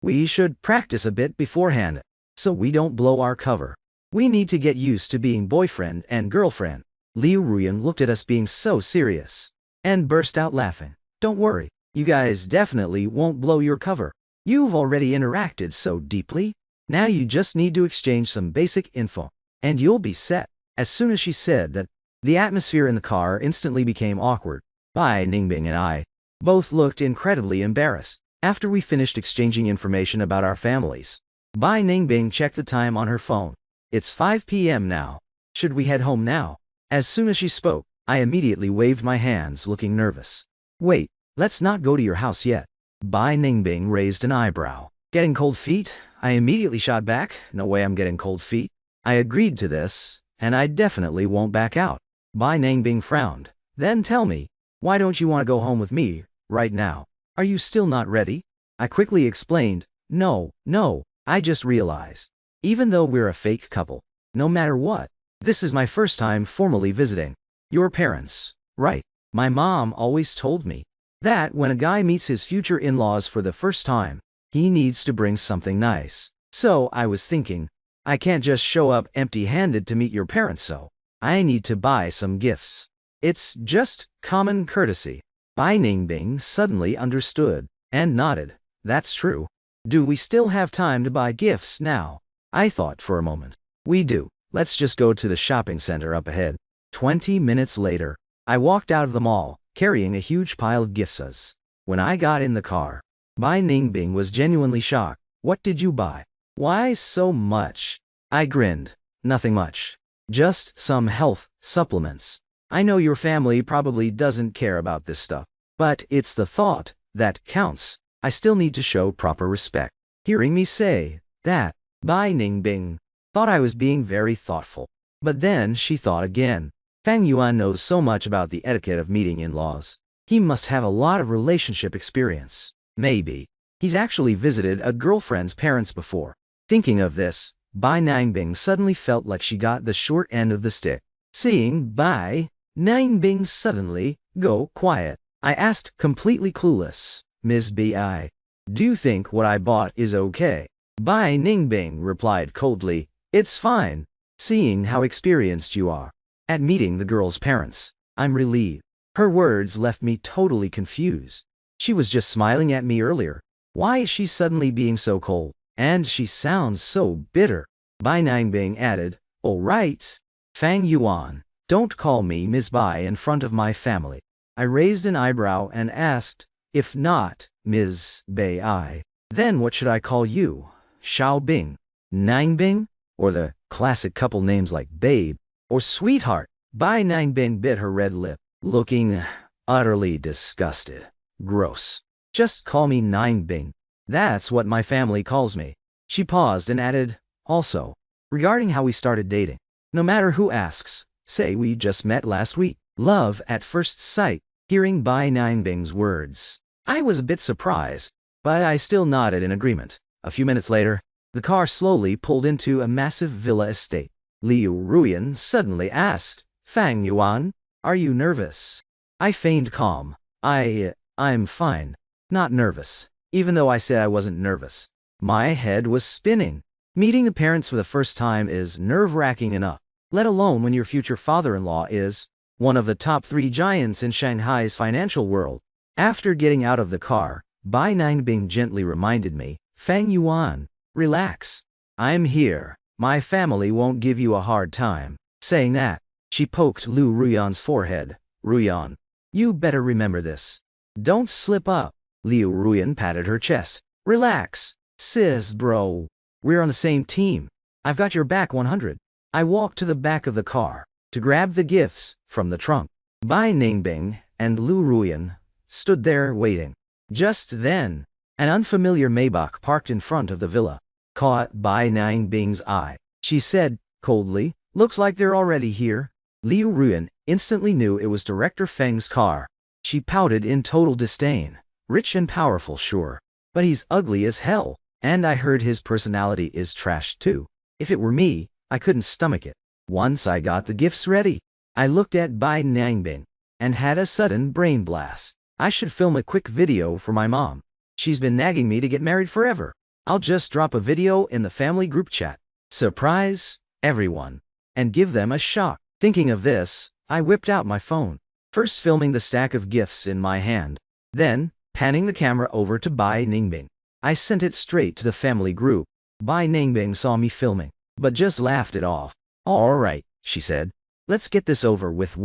S1: We should practice a bit beforehand, so we don't blow our cover. We need to get used to being boyfriend and girlfriend. Liu Ruyan looked at us being so serious, and burst out laughing. Don't worry, you guys definitely won't blow your cover. You've already interacted so deeply. Now you just need to exchange some basic info, and you'll be set. As soon as she said that, the atmosphere in the car instantly became awkward. Bai Ningbing and I both looked incredibly embarrassed. After we finished exchanging information about our families, Bai Ningbing checked the time on her phone. It's 5 p.m. now. Should we head home now? As soon as she spoke, I immediately waved my hands, looking nervous. Wait, let's not go to your house yet. Bai Ningbing raised an eyebrow. Getting cold feet? I immediately shot back. No way I'm getting cold feet. I agreed to this, and I definitely won't back out. Bai Ningbing frowned. Then tell me, why don't you want to go home with me right now? Are you still not ready? I quickly explained. No, I just realized. Even though we're a fake couple, no matter what, this is my first time formally visiting your parents. Right. My mom always told me that when a guy meets his future in-laws for the first time, he needs to bring something nice. So I was thinking, I can't just show up empty-handed to meet your parents, so I need to buy some gifts. It's just common courtesy. Bai Ningbing suddenly understood and nodded. That's true. Do we still have time to buy gifts now? I thought for a moment. We do. Let's just go to the shopping center up ahead. 20 minutes later, I walked out of the mall, carrying a huge pile of gifts. When I got in the car, Bai Ningbing was genuinely shocked. What did you buy? Why so much? I grinned. Nothing much. Just some health supplements. I know your family probably doesn't care about this stuff, but it's the thought that counts. I still need to show proper respect. Hearing me say that, Bai Ningbing thought I was being very thoughtful. But then she thought again. Fang Yuan knows so much about the etiquette of meeting in-laws. He must have a lot of relationship experience. Maybe he's actually visited a girlfriend's parents before. Thinking of this, Bai Ningbing suddenly felt like she got the short end of the stick. Seeing Bai Ningbing suddenly go quiet, I asked, completely clueless, Ms. B.I., do you think what I bought is okay? Bai Ningbing replied coldly, it's fine. Seeing how experienced you are at meeting the girl's parents, I'm relieved. Her words left me totally confused. She was just smiling at me earlier. Why is she suddenly being so cold? And she sounds so bitter. Bai Ningbing added, all right, Fang Yuan, don't call me Ms. Bai in front of my family. I raised an eyebrow and asked, if not, Ms. Bai, then what should I call you? Xiaobing? Ningbing? Or the classic couple names like Babe or Sweetheart? Bai Ningbing bit her red lip, looking utterly disgusted. Gross. Just call me Ningbing. That's what my family calls me. She paused and added, also, regarding how we started dating, no matter who asks, say we just met last week. Love at first sight. Hearing Bai Ningbing's words, I was a bit surprised, but I still nodded in agreement. A few minutes later, the car slowly pulled into a massive villa estate. Liu Ruyan suddenly asked, Fang Yuan, are you nervous? I feigned calm. I'm fine. Not nervous. Even though I said I wasn't nervous, my head was spinning. Meeting the parents for the first time is nerve-wracking enough, let alone when your future father-in-law is one of the top 3 giants in Shanghai's financial world. After getting out of the car, Bai Ningbing gently reminded me, Fang Yuan, relax. I'm here. My family won't give you a hard time. Saying that, she poked Liu Ruyan's forehead. Ruyan, you better remember this. Don't slip up. Liu Ruyan patted her chest. Relax, sis bro. We're on the same team. I've got your back 100. I walked to the back of the car to grab the gifts from the trunk. Bai Ningbing and Liu Ruyan stood there waiting. Just then, An unfamiliar Maybach parked in front of the villa. Caught by Nang Bing's eye, she said, coldly, "Looks like they're already here." Liu Ruyan instantly knew it was Director Feng's car. She pouted in total disdain. "Rich and powerful, sure. But he's ugly as hell, and I heard his personality is trash too. If it were me, I couldn't stomach it." Once I got the gifts ready, I looked at Bai Nangbing and had a sudden brain blast. I should film a quick video for my mom. She's been nagging me to get married forever. I'll just drop a video in the family group chat. Surprise everyone, and give them a shock. Thinking of this, I whipped out my phone, first filming the stack of gifts in my hand, then panning the camera over to Bai Ningbing. I sent it straight to the family group. Bai Ningbing saw me filming, but just laughed it off. "All right," she said. "Let's get this over with."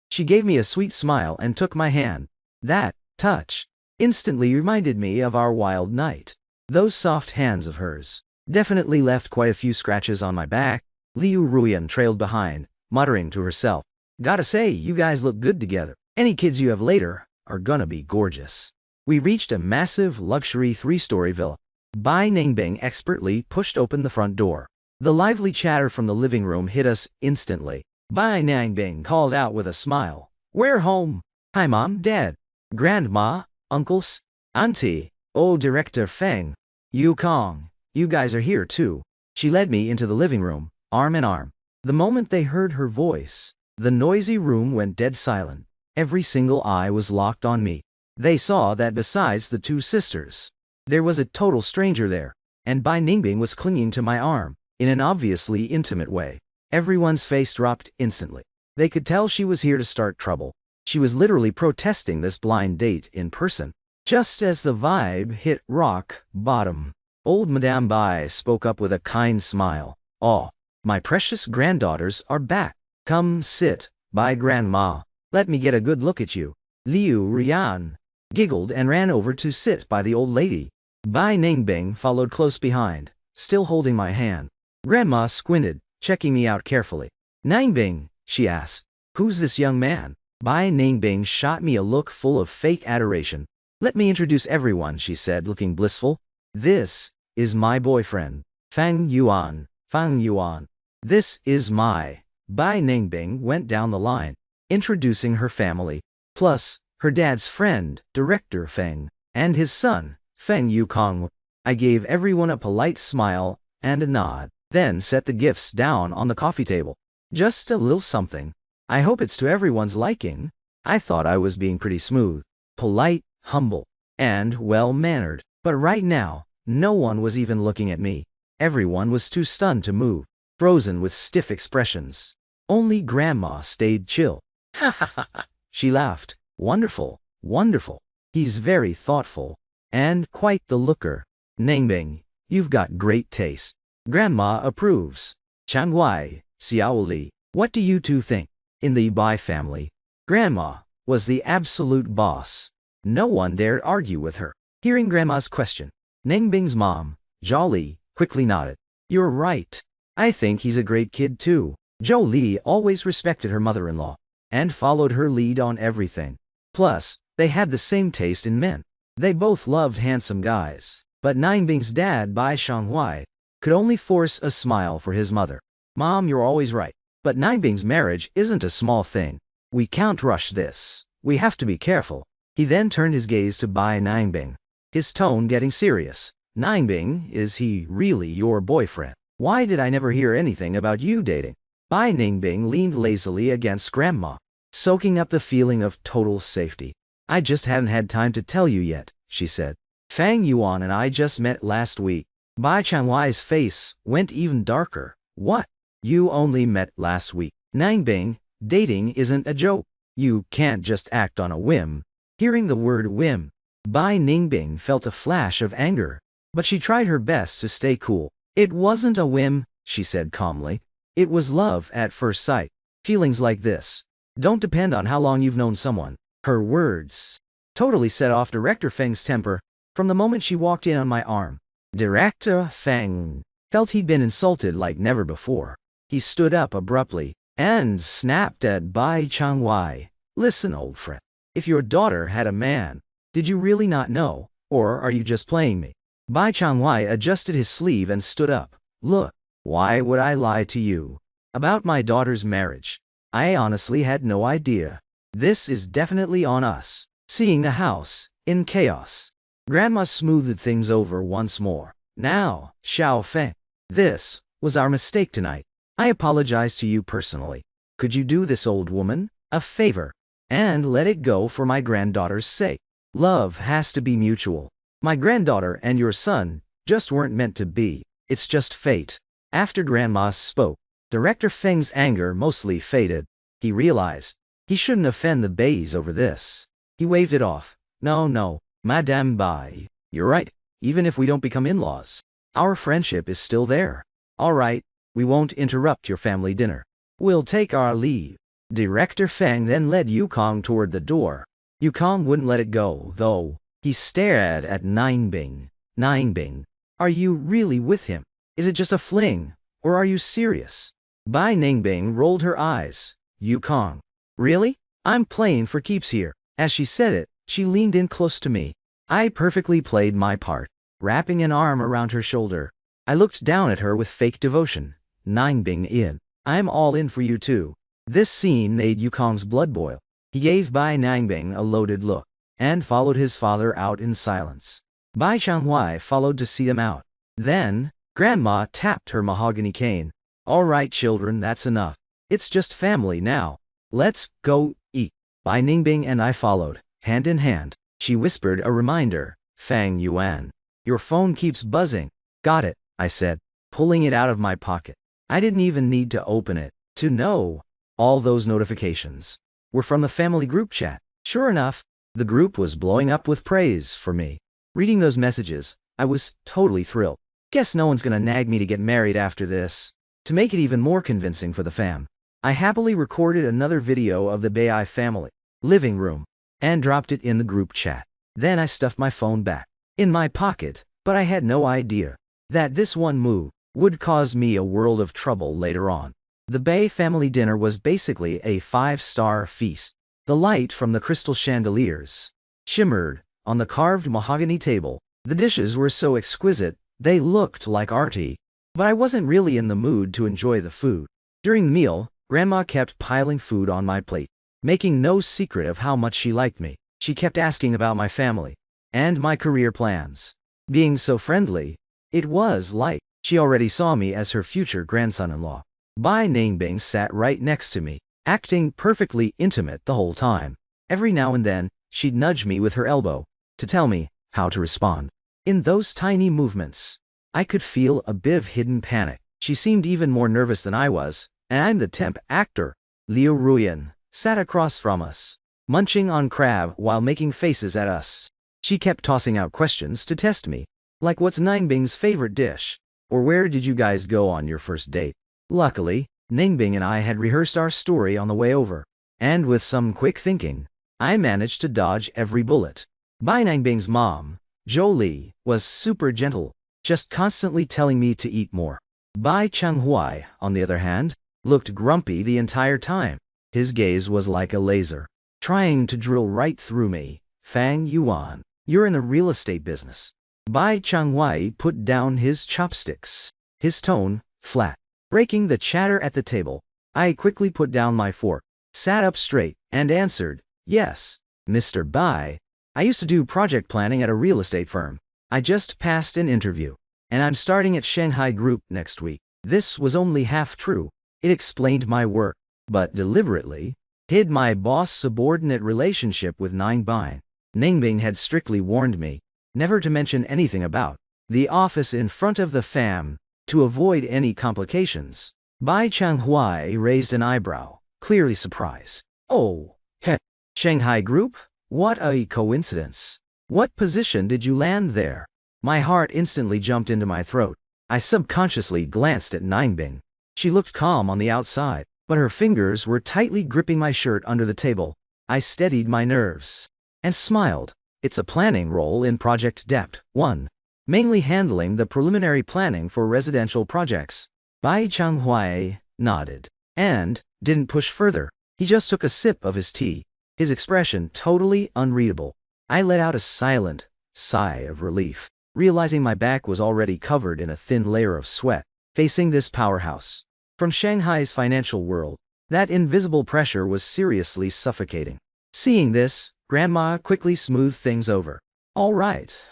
S1: She gave me a sweet smile and took my hand. That touch instantly reminded me of our wild night. Those soft hands of hers definitely left quite a few scratches on my back. Liu Ruyan trailed behind, muttering to herself, "Gotta say, you guys look good together. Any kids you have later are gonna be gorgeous." We reached a massive luxury 3-story villa. Bai Ningbing expertly pushed open the front door. The lively chatter from the living room hit us instantly. Bai Ningbing called out with a smile, "We're home. Hi Mom, Dad, Grandma, Uncles, Auntie, oh Director Feng, Yukong, you guys are here too." She led me into the living room, arm in arm. The moment they heard her voice, the noisy room went dead silent. Every single eye was locked on me. They saw that besides the two sisters, there was a total stranger there, and Bai Ningbing was clinging to my arm, in an obviously intimate way. Everyone's face dropped instantly. They could tell she was here to start trouble. She was literally protesting this blind date in person. Just as the vibe hit rock bottom, old Madame Bai spoke up with a kind smile. "Oh, my precious granddaughters are back. Come sit by Grandma. Let me get a good look at you." Liu Ruyan giggled and ran over to sit by the old lady. Bai Ningbing followed close behind, still holding my hand. Grandma squinted, checking me out carefully. "Ningbing," she asked, "who's this young man?" Bai Ningbing shot me a look full of fake adoration. "Let me introduce everyone," she said, looking blissful. "This is my boyfriend, Fang Yuan. Fang Yuan. This is my..." Bai Ningbing went down the line, introducing her family, plus her dad's friend, Director Feng, and his son, Feng Yukong. I gave everyone a polite smile and a nod, then set the gifts down on the coffee table. Just a little something. I hope it's to everyone's liking. I thought I was being pretty smooth, polite, humble, and well-mannered. But right now, no one was even looking at me. Everyone was too stunned to move, frozen with stiff expressions. Only Grandma stayed chill. "Ha ha ha ha," she laughed. "Wonderful, wonderful. He's very thoughtful, and quite the looker. Ningbing, you've got great taste. Grandma approves. Changwai, Xiaoli, what do you two think?" In the Bai family, Grandma was the absolute boss. No one dared argue with her. Hearing Grandma's question, Ningbing's mom, Zhao quickly nodded. "You're right. I think he's a great kid too." Zhou Li always respected her mother-in-law, and followed her lead on everything. Plus, they had the same taste in men. They both loved handsome guys. But Ningbing's dad, Bai Shanghuai, could only force a smile for his mother. "Mom, you're always right. But Ningbing's marriage isn't a small thing. We can't rush this. We have to be careful." He then turned his gaze to Bai Ningbing, his tone getting serious. "Ningbing, is he really your boyfriend? Why did I never hear anything about you dating?" Bai Ningbing leaned lazily against Grandma, soaking up the feeling of total safety. "I just hadn't had time to tell you yet," she said. "Fang Yuan and I just met last week." Bai Changhuai's face went even darker. "What? You only met last week? Ningbing, dating isn't a joke. You can't just act on a whim." Hearing the word whim, Bai Ningbing felt a flash of anger, but she tried her best to stay cool. "It wasn't a whim," she said calmly. "It was love at first sight. Feelings like this don't depend on how long you've known someone." Her words totally set off Director Feng's temper. From the moment she walked in on my arm, Director Feng felt he'd been insulted like never before. He stood up abruptly and snapped at Bai Changhuai. "Listen, old friend. If your daughter had a man, did you really not know? Or are you just playing me? Bai Changhuai adjusted his sleeve and stood up. Look, why would I lie to you about my daughter's marriage? I honestly had no idea. This is definitely on us. Seeing the house in chaos, Grandma smoothed things over once more. Now, Xiao Feng, this was our mistake tonight. I apologize to you personally. Could you do this old woman a favor and let it go for my granddaughter's sake? Love has to be mutual. My granddaughter and your son just weren't meant to be. It's just fate. After Grandma spoke, Director Feng's anger mostly faded. He realized he shouldn't offend the Beis over this. He waved it off. No, Madame Bai, you're right. Even if we don't become in-laws, our friendship is still there. All right, we won't interrupt your family dinner. We'll take our leave. Director Feng then led Yukong toward the door. Yukong wouldn't let it go, though. He stared at Ninebing. Ninebing, are you really with him? Is it just a fling, or are you serious? Bai Ningbing rolled her eyes. Yukong, really? I'm playing for keeps here. As she said it, she leaned in close to me. I perfectly played my part, wrapping an arm around her shoulder. I looked down at her with fake devotion. Ninebing in. I'm all in for you too. This scene made Yukong's blood boil. He gave Bai Ningbing a loaded look, and followed his father out in silence. Bai Changhuai followed to see them out. Then, Grandma tapped her mahogany cane. All right, children, that's enough. It's just family now. Let's go eat. Bai Ningbing and I followed, hand in hand. She whispered a reminder. Fang Yuan, your phone keeps buzzing. Got it, I said, pulling it out of my pocket. I didn't even need to open it to know all those notifications were from the family group chat. Sure enough, the group was blowing up with praise for me. Reading those messages, I was totally thrilled. Guess no one's gonna nag me to get married after this. To make it even more convincing for the fam, I happily recorded another video of the Bai family living room and dropped it in the group chat. Then I stuffed my phone back in my pocket, but I had no idea that this one move would cause me a world of trouble later on. The Bai family dinner was basically a 5-star feast. The light from the crystal chandeliers shimmered on the carved mahogany table. The dishes were so exquisite, they looked like arty. But I wasn't really in the mood to enjoy the food. During the meal, Grandma kept piling food on my plate, making no secret of how much she liked me. She kept asking about my family and my career plans. Being so friendly, it was like she already saw me as her future grandson-in-law. Bai Ningbing sat right next to me, acting perfectly intimate the whole time. Every now and then, she'd nudge me with her elbow to tell me how to respond. In those tiny movements, I could feel a bit of hidden panic. She seemed even more nervous than I was, and I'm the temp actor. Liu Ruyan sat across from us, munching on crab while making faces at us. She kept tossing out questions to test me, like what's Ningbing's favorite dish, or where did you guys go on your first date? Luckily, Ningbing and I had rehearsed our story on the way over, and with some quick thinking, I managed to dodge every bullet. Bai Ningbing's mom, Jolie, was super gentle, just constantly telling me to eat more. Bai Changhuai, on the other hand, looked grumpy the entire time. His gaze was like a laser, trying to drill right through me. Fang Yuan, you're in the real estate business. Bai Changhuai put down his chopsticks, his tone flat. Breaking the chatter at the table, I quickly put down my fork, sat up straight, and answered, yes, Mr. Bai. I used to do project planning at a real estate firm. I just passed an interview, and I'm starting at Shanghai Group next week. This was only half true. It explained my work, but deliberately hid my boss-subordinate relationship with Ningbing. Ningbing had strictly warned me never to mention anything about the office in front of the fam, to avoid any complications. Bai Changhuai raised an eyebrow, clearly surprised. Oh, heh, Shanghai Group? What a coincidence. What position did you land there? My heart instantly jumped into my throat. I subconsciously glanced at Ninebing. She looked calm on the outside, but her fingers were tightly gripping my shirt under the table. I steadied my nerves and smiled. It's a planning role in Project Dept. 1. Mainly handling the preliminary planning for residential projects. Bai Changhuai nodded and didn't push further. He just took a sip of his tea, his expression totally unreadable. I let out a silent, sigh of relief, realizing my back was already covered in a thin layer of sweat, facing this powerhouse. From Shanghai's financial world, that invisible pressure was seriously suffocating. Seeing this, Grandma quickly smoothed things over. All right.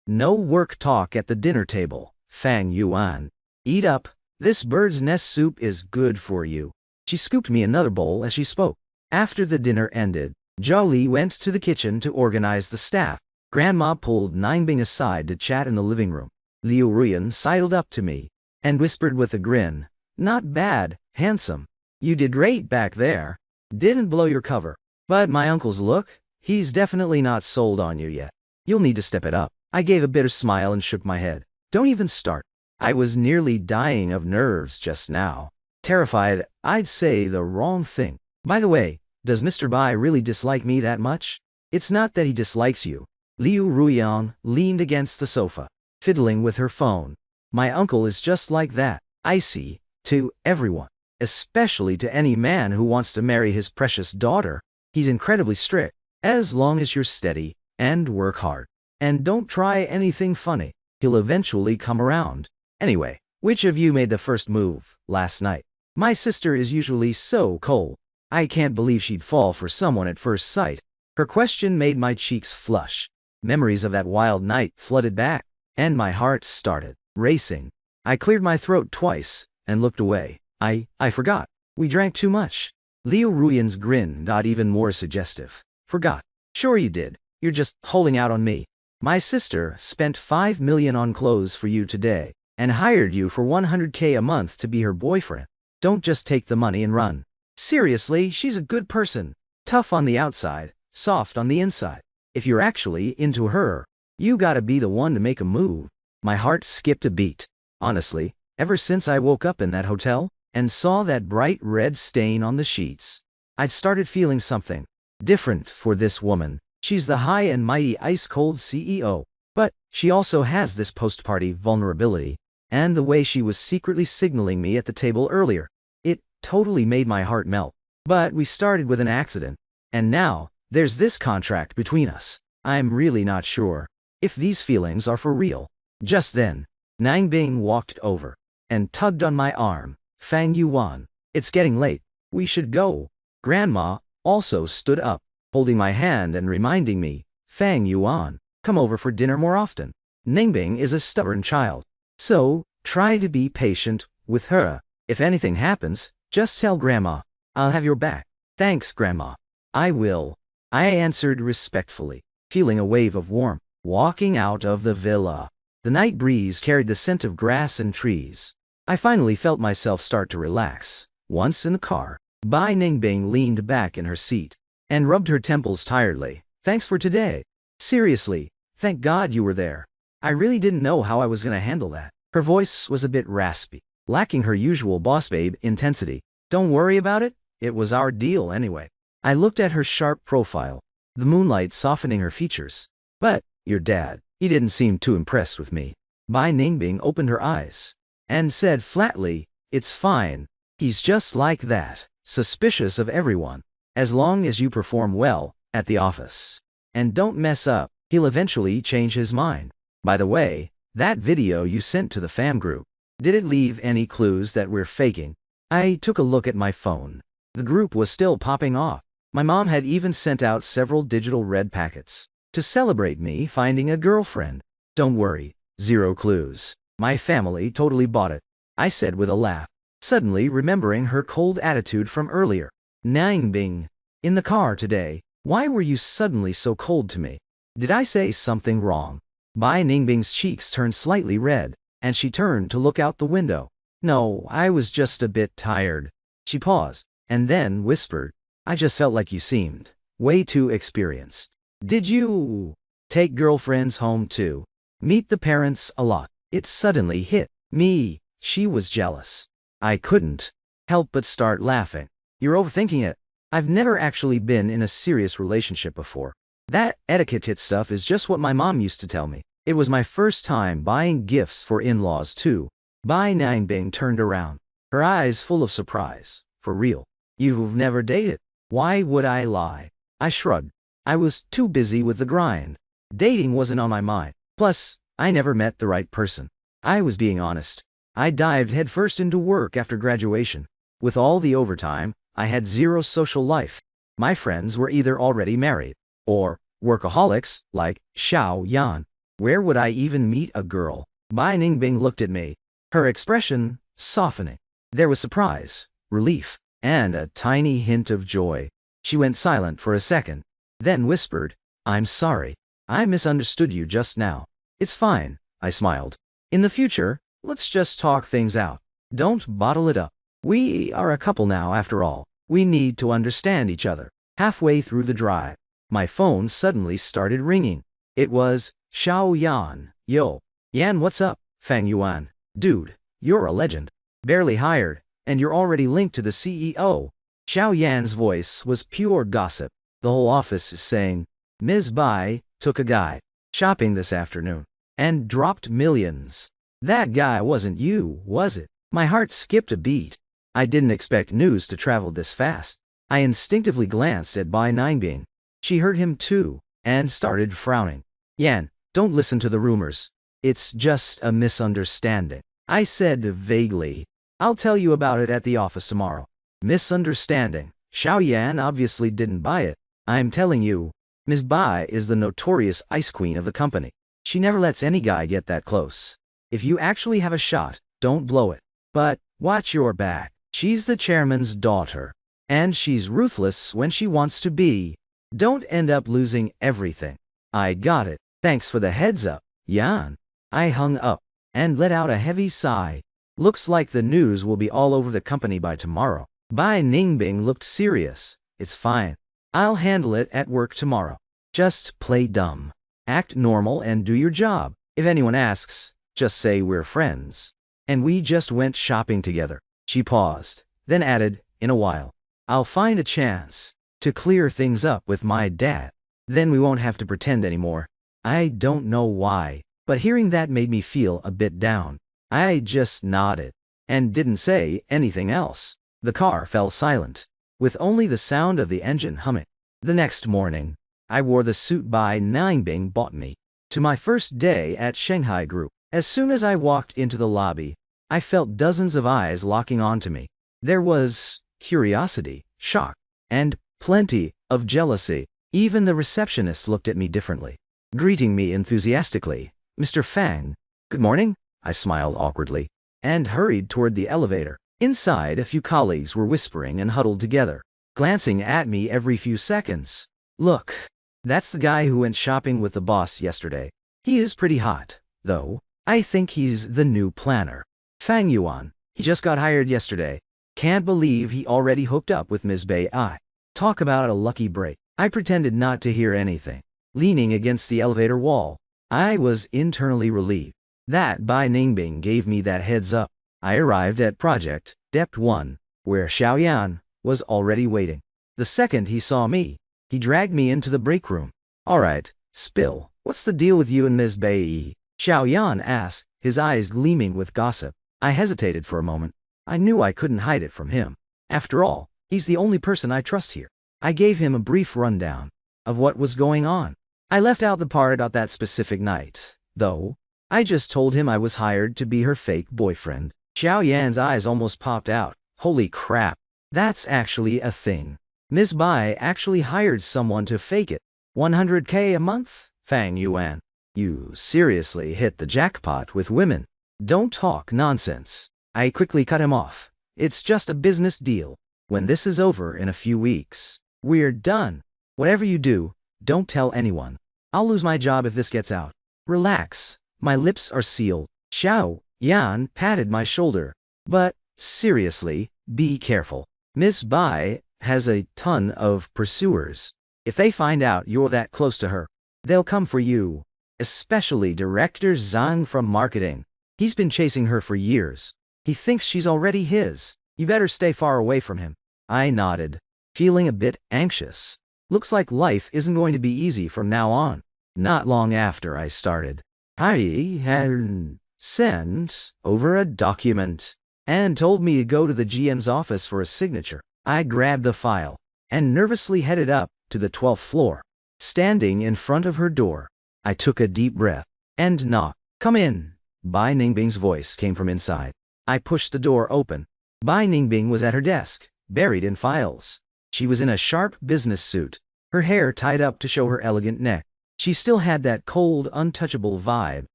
S1: No work talk at the dinner table, Fang Yuan. Eat up. This bird's nest soup is good for you. She scooped me another bowl as she spoke. After the dinner ended, Zhao Li went to the kitchen to organize the staff. Grandma pulled Ningbing aside to chat in the living room. Liu Ruyan sidled up to me and whispered with a grin, "Not bad, handsome. You did great back there. Didn't blow your cover. But my uncle's look, he's definitely not sold on you yet. You'll need to step it up." I gave a bitter smile and shook my head. Don't even start. I was nearly dying of nerves just now. Terrified I'd say the wrong thing. By the way, does Mr. Bai really dislike me that much? It's not that he dislikes you. Liu Ruyan leaned against the sofa, fiddling with her phone. My uncle is just like that, icy, to everyone, especially to any man who wants to marry his precious daughter. He's incredibly strict, as long as you're steady and work hard. And don't try anything funny. He'll eventually come around. Anyway, which of you made the first move last night? My sister is usually so cold. I can't believe she'd fall for someone at first sight. Her question made my cheeks flush. Memories of that wild night flooded back, and my heart started racing. I cleared my throat twice and looked away. I forgot. We drank too much. Liu Ruyan's grin got even more suggestive. Forgot. Sure you did. You're just holding out on me. My sister spent 5 million on clothes for you today and hired you for 100K a month to be her boyfriend. Don't just take the money and run. Seriously, she's a good person. Tough on the outside, soft on the inside. If you're actually into her, you gotta be the one to make a move. My heart skipped a beat. Honestly, ever since I woke up in that hotel and saw that bright red stain on the sheets, I'd started feeling something different for this woman. She's the high and mighty ice-cold CEO, but she also has this post-party vulnerability, and the way she was secretly signaling me at the table earlier, it totally made my heart melt. But we started with an accident, and now there's this contract between us. I'm really not sure if these feelings are for real. Just then, Nangbing walked over and tugged on my arm. Fang Yuan, it's getting late. We should go. Grandma also stood up, holding my hand and reminding me, Fang Yuan, come over for dinner more often. Nangbing is a stubborn child, so try to be patient with her. If anything happens, just tell Grandma. I'll have your back. Thanks, Grandma. I will. I answered respectfully, feeling a wave of warmth. Walking out of the villa, the night breeze carried the scent of grass and trees. I finally felt myself start to relax. Once in the car, Bai Ningbing leaned back in her seat and rubbed her temples tiredly. Thanks for today. Seriously, thank God you were there. I really didn't know how I was going to handle that. Her voice was a bit raspy, lacking her usual boss babe intensity. Don't worry about it. It was our deal anyway. I looked at her sharp profile, the moonlight softening her features. But your dad, he didn't seem too impressed with me. Bai Ningbing opened her eyes and said flatly, it's fine. He's just like that, suspicious of everyone. As long as you perform well at the office and don't mess up, he'll eventually change his mind. By the way, that video you sent to the fam group, did it leave any clues that we're faking? I took a look at my phone. The group was still popping off. My mom had even sent out several digital red packets to celebrate me finding a girlfriend. Don't worry, zero clues. My family totally bought it, I said with a laugh, suddenly remembering her cold attitude from earlier. Nangbing, in the car today, why were you suddenly so cold to me? Did I say something wrong? Bai Ningbing's cheeks turned slightly red, and she turned to look out the window. No, I was just a bit tired. She paused, and then whispered, I just felt like you seemed way too experienced. Did you take girlfriends home too? Meet the parents a lot? It suddenly hit me. She was jealous. I couldn't help but start laughing. You're overthinking it. I've never actually been in a serious relationship before. That etiquette stuff is just what my mom used to tell me. It was my first time buying gifts for in-laws too. Bai Ningbing turned around, her eyes full of surprise. For real? You've never dated? Why would I lie? I shrugged. I was too busy with the grind. Dating wasn't on my mind. Plus, I never met the right person. I was being honest. I dived headfirst into work after graduation. With all the overtime, I had zero social life. My friends were either already married or workaholics like Xiao Yan. Where would I even meet a girl? Bai Ningbing looked at me, her expression softening. There was surprise, relief, and a tiny hint of joy. She went silent for a second, then whispered, "I'm sorry. I misunderstood you just now." "It's fine," I smiled. "In the future, let's just talk things out. Don't bottle it up. We are a couple now, after all. We need to understand each other." Halfway through the drive, my phone suddenly started ringing. It was Xiao Yan. "Yo, Yan, what's up?" "Fang Yuan. Dude, you're a legend. Barely hired, and you're already linked to the CEO. Xiao Yan's voice was pure gossip. "The whole office is saying, Ms. Bai took a guy shopping this afternoon and dropped millions. That guy wasn't you, was it?" My heart skipped a beat. I didn't expect news to travel this fast. I instinctively glanced at Bai Ningbing. She heard him too, and started frowning. "Yan, don't listen to the rumors. It's just a misunderstanding," I said vaguely. "I'll tell you about it at the office tomorrow." Misunderstanding. Xiao Yan obviously didn't buy it. "I'm telling you, Ms. Bai is the notorious ice queen of the company. She never lets any guy get that close. If you actually have a shot, don't blow it. But watch your back. She's the chairman's daughter, and she's ruthless when she wants to be. Don't end up losing everything." "I got it. Thanks for the heads up, Yan." I hung up and let out a heavy sigh. Looks like the news will be all over the company by tomorrow. Bai Ningbing looked serious. "It's fine. I'll handle it at work tomorrow. Just play dumb. Act normal and do your job. If anyone asks, just say we're friends. And we just went shopping together." She paused, then added, "In a while, I'll find a chance to clear things up with my dad. Then we won't have to pretend anymore." I don't know why, but hearing that made me feel a bit down. I just nodded and didn't say anything else. The car fell silent, with only the sound of the engine humming. The next morning, I wore the suit Bai Ningbing bought me to my first day at Shanghai Group. As soon as I walked into the lobby, I felt dozens of eyes locking onto me. There was curiosity, shock, and plenty of jealousy. Even the receptionist looked at me differently, greeting me enthusiastically. "Mr. Fang." "Good morning," I smiled awkwardly, and hurried toward the elevator. Inside, a few colleagues were whispering and huddled together, glancing at me every few seconds. "Look, that's the guy who went shopping with the boss yesterday. He is pretty hot, though. I think he's the new planner. Fang Yuan. He just got hired yesterday. Can't believe he already hooked up with Ms. Bai. Talk about a lucky break." I pretended not to hear anything, leaning against the elevator wall. I was internally relieved that Bai Ningbing gave me that heads up. I arrived at Project Depth 1, where Xiao Yan was already waiting. The second he saw me, he dragged me into the break room. "All right, spill. What's the deal with you and Ms. Bai?" Xiao Yan asked, his eyes gleaming with gossip. I hesitated for a moment. I knew I couldn't hide it from him. After all, he's the only person I trust here. I gave him a brief rundown of what was going on. I left out the part about that specific night, though. I just told him I was hired to be her fake boyfriend. Xiao Yan's eyes almost popped out. "Holy crap, that's actually a thing. Ms. Bai actually hired someone to fake it. 100K a month? Fang Yuan, you seriously hit the jackpot with women. Don't talk nonsense." I quickly cut him off. "It's just a business deal. When this is over in a few weeks, we're done. Whatever you do, don't tell anyone. I'll lose my job if this gets out. Relax, my lips are sealed." Xiao Yan patted my shoulder. "But seriously, be careful. Miss Bai has a ton of pursuers. If they find out you're that close to her, they'll come for you. Especially Director Zhang from marketing. He's been chasing her for years. He thinks she's already his. You better stay far away from him." I nodded, feeling a bit anxious. Looks like life isn't going to be easy from now on. Not long after I started, I had sent over a document and told me to go to the GM's office for a signature. I grabbed the file and nervously headed up to the 12th floor. Standing in front of her door, I took a deep breath. And knocked. Come in. Bai Ningbing's voice came from inside. I pushed the door open. Bai Ningbing was at her desk, buried in files. She was in a sharp business suit, her hair tied up to show her elegant neck. She still had that cold, untouchable vibe.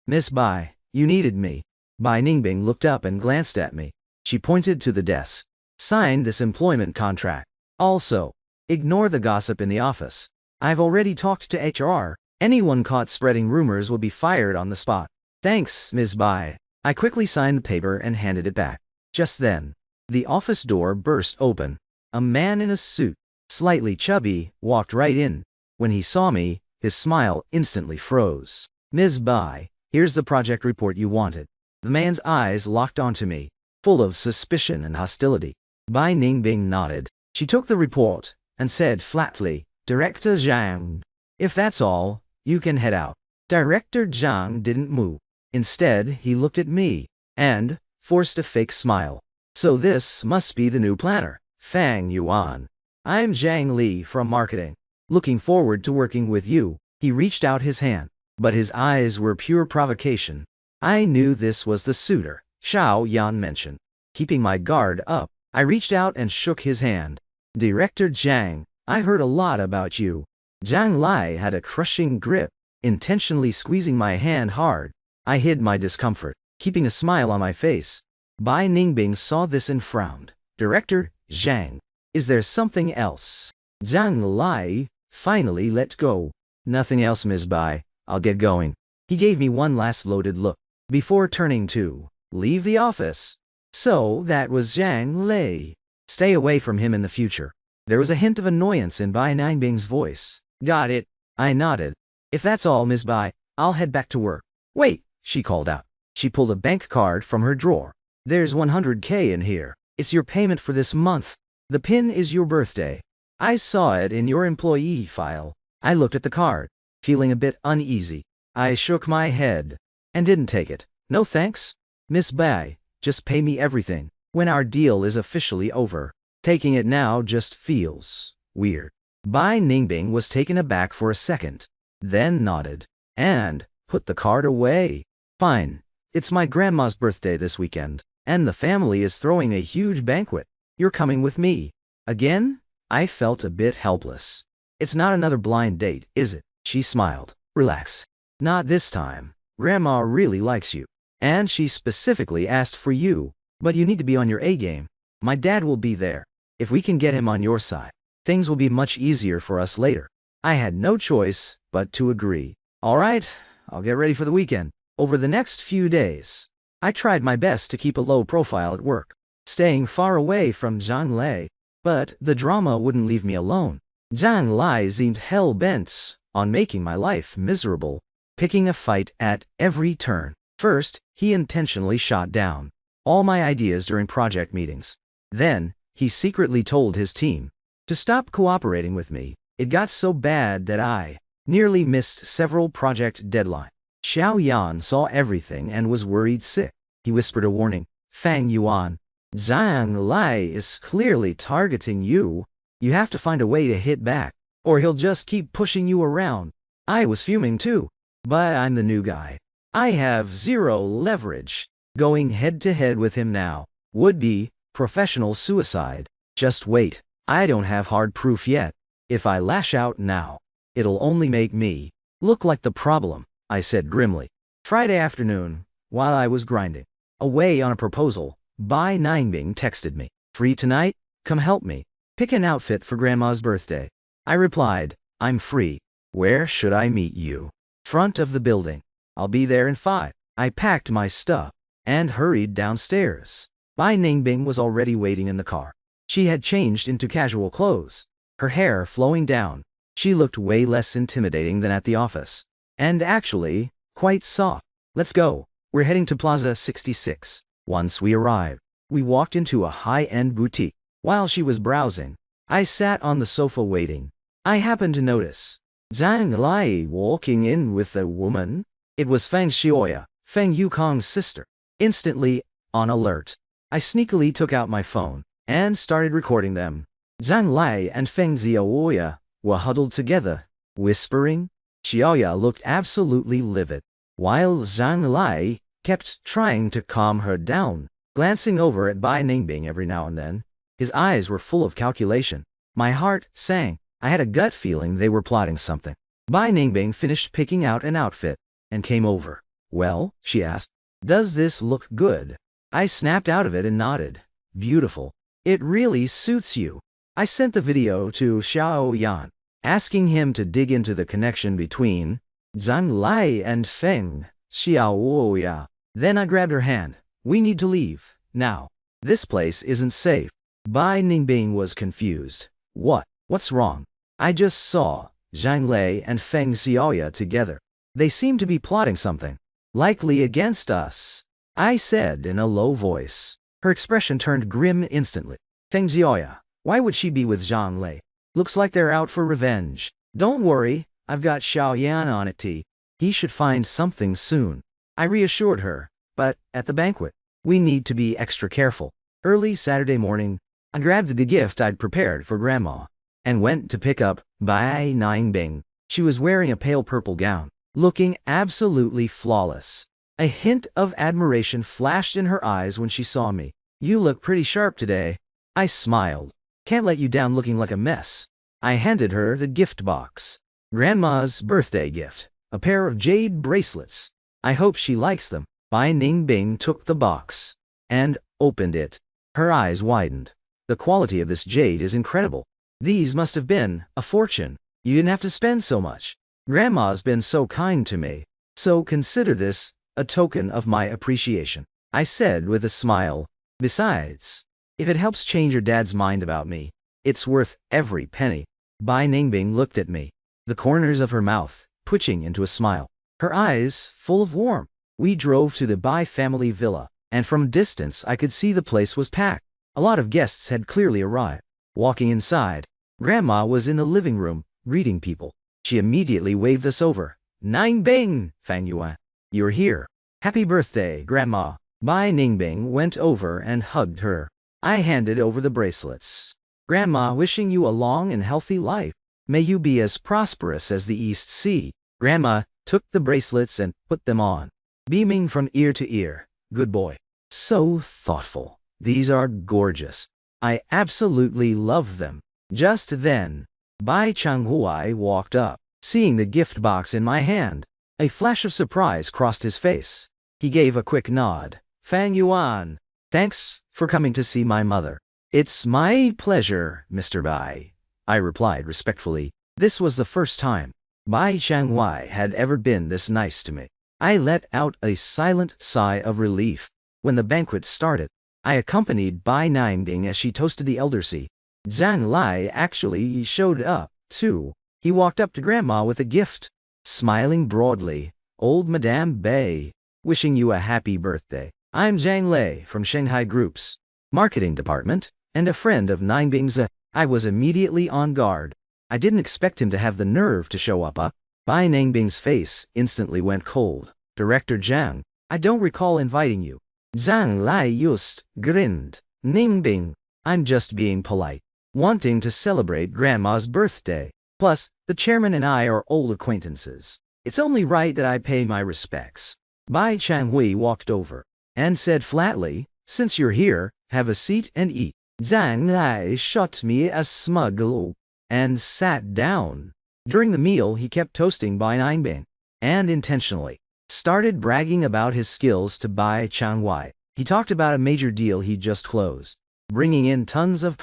S1: Miss Bai, you needed me. Bai Ningbing looked up and glanced at me. She pointed to the desk. Sign this employment contract. Also, ignore the gossip in the office. I've already talked to HR. Anyone caught spreading rumors will be fired on the spot. Thanks, Ms. Bai. I quickly signed the paper and handed it back. Just then, the office door burst open. A man in a suit, slightly chubby, walked right in. When he saw me, his smile instantly froze. Ms. Bai, here's the project report you wanted. The man's eyes locked onto me, full of suspicion and hostility. Bai Ningbing nodded. She took the report and said flatly, Director Zhang, if that's all, you can head out. Director Zhang didn't move. Instead, he looked at me and forced a fake smile. So this must be the new planner, Fang Yuan. I'm Zhang Li from marketing. Looking forward to working with you. He reached out his hand, but his eyes were pure provocation. I knew this was the suitor, Xiao Yan mentioned. Keeping my guard up, I reached out and shook his hand. Director Zhang, I heard a lot about you. Zhang Li had a crushing grip, intentionally squeezing my hand hard. I hid my discomfort, keeping a smile on my face. Bai Ningbing saw this and frowned. Director Zhang, is there something else? Zhang Li finally let go. Nothing else, Ms. Bai. I'll get going. He gave me one last loaded look before turning to leave the office. So that was Zhang Li. Stay away from him in the future. There was a hint of annoyance in Bai Ningbing's voice. Got it. I nodded. If that's all, Ms. Bai, I'll head back to work. Wait, she called out. She pulled a bank card from her drawer. There's 100K in here. It's your payment for this month. The pin is your birthday. I saw it in your employee file. I looked at the card, feeling a bit uneasy. I shook my head and didn't take it. No thanks. Miss Bai, just pay me everything when our deal is officially over. Taking it now just feels weird. Bai Ningbing was taken aback for a second, then nodded and put the card away. Fine. It's my grandma's birthday this weekend, and the family is throwing a huge banquet. You're coming with me. Again? I felt a bit helpless. It's not another blind date, is it? She smiled. Relax. Not this time. Grandma really likes you, and she specifically asked for you, but you need to be on your A game. My dad will be there. If we can get him on your side, things will be much easier for us later. I had no choice but to agree. All right, I'll get ready for the weekend. Over the next few days, I tried my best to keep a low profile at work, staying far away from Zhang Li, but the drama wouldn't leave me alone. Zhang Li seemed hell-bent on making my life miserable, picking a fight at every turn. First, he intentionally shot down all my ideas during project meetings. Then, he secretly told his team to stop cooperating with me. It got so bad that I nearly missed several project deadlines. Xiao Yan saw everything and was worried sick. He whispered a warning. Fang Yuan, Zhang Li is clearly targeting you. You have to find a way to hit back, or he'll just keep pushing you around. I was fuming too, but I'm the new guy. I have zero leverage. Going head-to-head with him now would be professional suicide. Just wait. I don't have hard proof yet. If I lash out now, it'll only make me look like the problem, I said grimly. Friday afternoon, while I was grinding away on a proposal, Bai Ningbing texted me. Free tonight? Come help me. Pick an outfit for Grandma's birthday. I replied, I'm free. Where should I meet you? Front of the building. I'll be there in 5. I packed my stuff and hurried downstairs. Bai Ningbing was already waiting in the car. She had changed into casual clothes, her hair flowing down. She looked way less intimidating than at the office, and actually, quite soft. Let's go. We're heading to Plaza 66. Once we arrived, we walked into a high-end boutique. While she was browsing, I sat on the sofa waiting. I happened to notice Zhang Li walking in with a woman. It was Feng Xiaoya, Feng Yukong's sister. Instantly on alert, I sneakily took out my phone and started recording them. Zhang Li and Feng Xiaoya were huddled together, whispering. Xiaoya looked absolutely livid, while Zhang Lai kept trying to calm her down, glancing over at Bai Ningbing every now and then. His eyes were full of calculation. My heart sank. I had a gut feeling they were plotting something. Bai Ningbing finished picking out an outfit and came over. Well, she asked, does this look good? I snapped out of it and nodded. Beautiful. It really suits you. I sent the video to Xiao Yan, asking him to dig into the connection between Zhang Lai and Feng Xiaoya. Then I grabbed her hand. We need to leave, now. This place isn't safe. Bai Ningbing was confused. What's wrong? I just saw Zhang Lai and Feng Xiaoya together. They seem to be plotting something. Likely against us, I said in a low voice. Her expression turned grim instantly. Feng Xiaoya, why would she be with Zhang Lai? Looks like they're out for revenge. Don't worry, I've got Xiao Yan on it. He should find something soon. I reassured her, but at the banquet, we need to be extra careful. Early Saturday morning, I grabbed the gift I'd prepared for Grandma and went to pick up Bai Ningbing. She was wearing a pale purple gown, looking absolutely flawless. A hint of admiration flashed in her eyes when she saw me. You look pretty sharp today. I smiled. Can't let you down looking like a mess. I handed her the gift box. Grandma's birthday gift. A pair of jade bracelets. I hope she likes them. Bai Ningbing took the box and opened it. Her eyes widened. The quality of this jade is incredible. These must have been a fortune. You didn't have to spend so much. Grandma's been so kind to me. So consider this a token of my appreciation, I said with a smile. Besides, if it helps change your dad's mind about me, it's worth every penny. Bai Ningbing looked at me, the corners of her mouth twitching into a smile, her eyes full of warmth. We drove to the Bai family villa, and from a distance I could see the place was packed. A lot of guests had clearly arrived. Walking inside, Grandma was in the living room, greeting people. She immediately waved us over. Ningbing, Fang Yuan, you're here. Happy birthday, Grandma. Bai Ningbing went over and hugged her. I handed over the bracelets. Grandma, wishing you a long and healthy life. May you be as prosperous as the East Sea. Grandma took the bracelets and put them on, beaming from ear to ear. Good boy. So thoughtful. These are gorgeous. I absolutely love them. Just then, Bai Changhuai walked up, seeing the gift box in my hand. A flash of surprise crossed his face. He gave a quick nod. Fang Yuan, thanks for coming to see my mother. It's my pleasure, Mr. Bai, I replied respectfully. This was the first time Bai Changhuai had ever been this nice to me. I let out a silent sigh of relief. When the banquet started, I accompanied Bai Ningbing as she toasted the elderly. Zhang Lai actually showed up, too. He walked up to Grandma with a gift, smiling broadly. Old Madame Bai, wishing you a happy birthday. I'm Zhang Lai from Shanghai Group's marketing department, and a friend of Ningbing's. I was immediately on guard. I didn't expect him to have the nerve to show up. Bai Ningbing's face instantly went cold. Director Zhang, I don't recall inviting you. Zhang Lai just grinned. Ningbing, I'm just being polite, wanting to celebrate Grandma's birthday. Plus, the chairman and I are old acquaintances. It's only right that I pay my respects. Bai Changhui walked over and said flatly, since you're here, have a seat and eat. Zhang Lai shot me a smug look and sat down. During the meal he kept toasting Bai Ningbing, and intentionally started bragging about his skills to Bai Changhui. He talked about a major deal he'd just closed, bringing in tons of